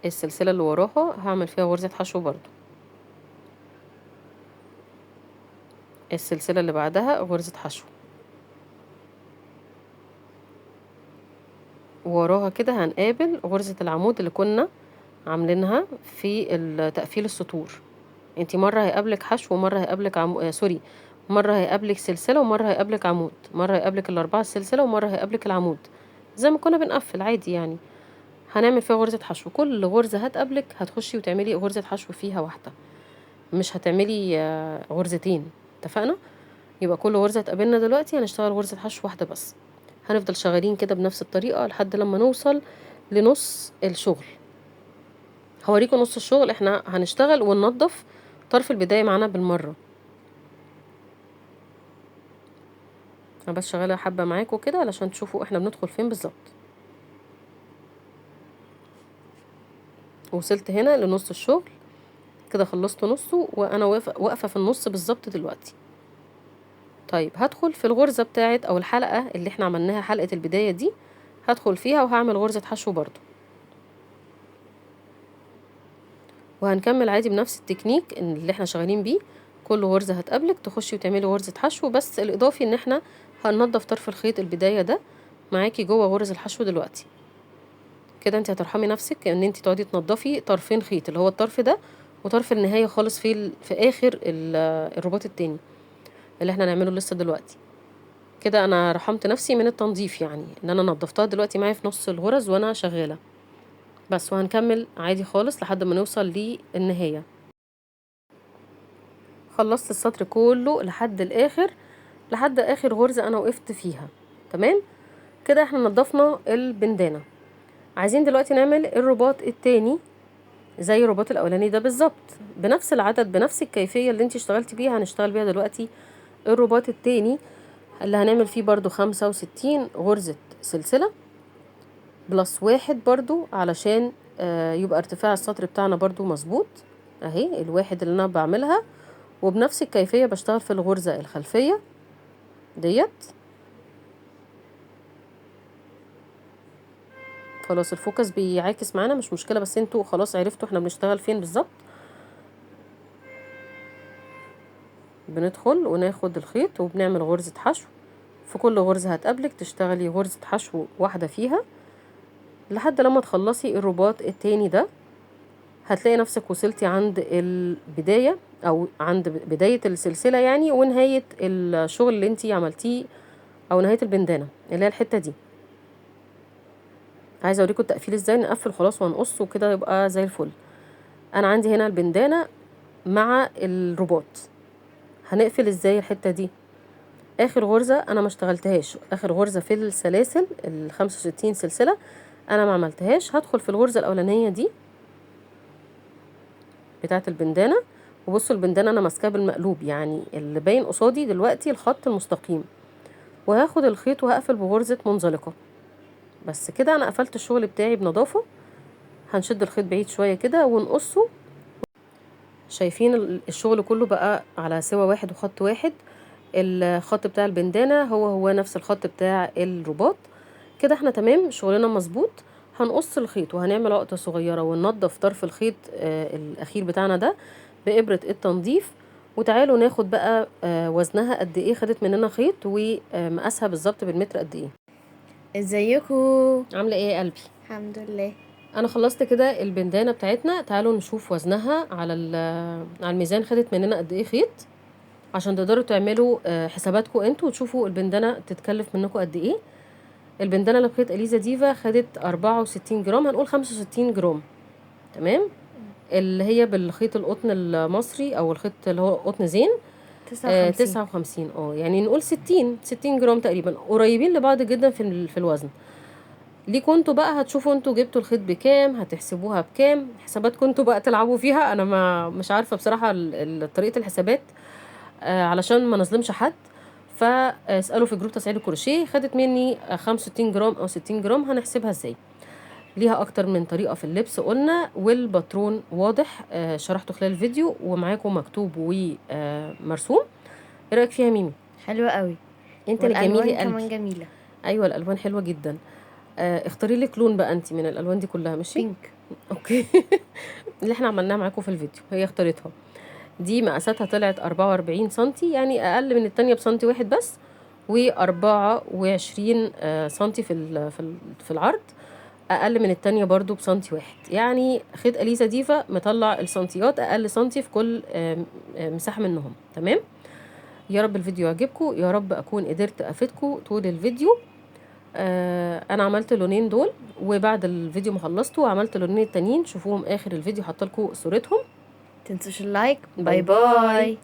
السلسلة اللي وراها هعمل فيها غرزة حشو برضو. السلسلة اللي بعدها غرزة حشو، وراها كده هنقابل غرزة العمود اللي كنا عاملينها في تقفيل السطور. انتي مرة هيقابلك حشو ومرة هيقابلك سوري، مرة هيقابلك سلسلة ومرة هيقابلك عمود، مرة هيقابلك الأربعة السلسلة ومرة هيقابلك العمود، زي ما كنا بنقفل عادي يعني. هنعمل فيها غرزة حشو، كل غرزة هتقابلك هتخشي وتعملي غرزة حشو فيها واحدة، مش هتعملي غرزتين. اتفقنا؟ يبقى كل غرزة هتقابلنا دلوقتي هنشتغل غرزة حشو واحدة بس. هنفضل شغالين كده بنفس الطريقة لحد لما نوصل لنص الشغل. هوريكم نص الشغل. احنا هنشتغل وننضف طرف البداية معانا بالمرة. انا بس شغالة حبة معاكم كده علشان تشوفوا احنا بندخل فين بالظبط. وصلت هنا لنص الشغل كده، خلصت نصه وانا واقفة في النص بالظبط دلوقتي. طيب هدخل في الغرزة بتاعت او الحلقة اللي احنا عملناها، حلقة البداية دي هدخل فيها وهعمل غرزة حشو برضو، وهنكمل عادي بنفس التكنيك اللي احنا شغالين بيه. كل غرزة هتقابلك تخشي وتعملي غرزة حشو، بس الاضافي ان احنا هننضف طرف الخيط البداية ده معاكي جوه غرز الحشو دلوقتي. كده انت هترحمي نفسك ان انت تقعدي تنضفي طرفين خيط، اللي هو الطرف ده وطرف النهاية خالص في اخر الرباط التاني اللي احنا نعمله لسه دلوقتي. كده انا رحمت نفسي من التنظيف، يعني ان انا نضفتها دلوقتي معايا في نص الغرز وانا شغالة بس. وهنكمل عادي خالص لحد ما نوصل للنهاية. خلصت السطر كله لحد الاخر، لحد اخر غرزة انا وقفت فيها. تمام كده احنا نضفنا البندانة. عايزين دلوقتي نعمل الرباط التاني زي الرباط الاولاني ده بالظبط، بنفس العدد بنفس الكيفية اللي انت اشتغلتي بيها هنشتغل بيها دلوقتي الرباط التاني، اللي هنعمل فيه برضو 65 غرزة سلسلة بلس 1 برضو علشان يبقى ارتفاع السطر بتاعنا برضو مظبوط. اهي الواحد اللي انا بعملها، وبنفس الكيفية بشتغل في الغرزة الخلفية ديت. خلاص الفوكس بيعاكس معانا مش مشكلة، بس انتوا خلاص عرفتوا احنا بنشتغل فين بالظبط. بندخل وناخد الخيط وبنعمل غرزة حشو، في كل غرزة هتقابلك تشتغلي غرزة حشو واحدة فيها لحد لما تخلصي الرباط التاني ده. هتلاقي نفسك وصلتي عند البداية او عند بداية السلسلة يعني، ونهاية الشغل اللي انتي عملتيه او نهاية البندانة اللي هي الحتة دي. عايزة اوريكم التقفيل ازاي. نقفل خلاص وهنقص وكده يبقى زي الفل. انا عندي هنا البندانة مع الرباط، هنقفل ازاي الحتة دي؟ اخر غرزة انا ما اشتغلتهاش، اخر غرزة في السلاسل ال65 سلسلة انا ما عملتهاش. هدخل في الغرزة الاولانية دي بتاعة البندانة، وبصوا البندانة انا ماسكاها بالمقلوب، يعني اللي باين قصادي دلوقتي الخط المستقيم، وهاخد الخيط وهقفل بغرزة منزلقة. بس كده انا قفلت الشغل بتاعي بنظافة. هنشد الخيط بعيد شوية كده ونقصه. شايفين الشغل كله بقى على سوا واحد وخط واحد. الخط بتاع البندانة هو نفس الخط بتاع الرباط. كده احنا تمام، شغلنا مظبوط. هنقص الخيط وهنعمل عقدة صغيرة وننضف طرف الخيط الاخير بتاعنا ده بإبرة التنظيف. وتعالوا ناخد بقى وزنها قد ايه خدت مننا خيط، ومقاسها بالظبط بالمتر قد ايه. ازيكم؟ عاملة ايه يا قلبي؟ الحمد لله. انا خلصت كده البندانة بتاعتنا. تعالوا نشوف وزنها على على الميزان خدت مننا قد ايه خيط، عشان تقدروا تعملوا حساباتكم انتوا وتشوفوا البندانة تتكلف منكم قد ايه. البندانة اللي بخيط اليزا ديفا خدت 64 جرام، هنقول 65 جرام. تمام. اللي هي بالخيط القطن المصري او الخيط اللي هو قطن زين 59. 59. يعني نقول 60 جرام تقريبا، قريبين لبعض جدا في الوزن. ليكوا انتوا بقى هتشوفوا انتوا جبتوا الخيط بكام، هتحسبوها بكام، حساباتكم انتوا بقى تلعبوا فيها. انا مش عارفه بصراحه طريقه الحسابات علشان ما نظلمش حد. فاسالوا في جروب تسعير الكروشيه. خدت مني 65 جرام او 60 جرام. هنحسبها ازاي؟ ليها اكتر من طريقه في اللبس قلنا، والباترون واضح شرحته خلال الفيديو ومعاكم مكتوب ومرسوم. ايه رايك فيها ميمي؟ حلوة قوي، انت اللي جميل والالوان يا قلبي. كمان جميلة. ايوه الالوان حلوه جدا. اختاري لك لون بقى انت من الالوان دي كلها. ماشي بينك. اوكي. اللي احنا عملناها معاكم في الفيديو هي اختارتها. دي مقاساتها طلعت 44 سنتي، يعني اقل من التانية بسنتي واحد بس، و24 سنتي في العرض، اقل من التانية برضو بسنتي واحد. يعني خيط اليزا ديفا مطلع السنتيات اقل سنتي في كل مساحة منهم. تمام. يا رب الفيديو يعجبكم، يا رب اكون قدرت افيدكم طول الفيديو. انا عملت اللونين دول، وبعد الفيديو ما خلصته عملت اللونين التانيين، شوفوهم اخر الفيديو، حاطه لكم صورتهم. تنسوش اللايك. باي باي باي. باي.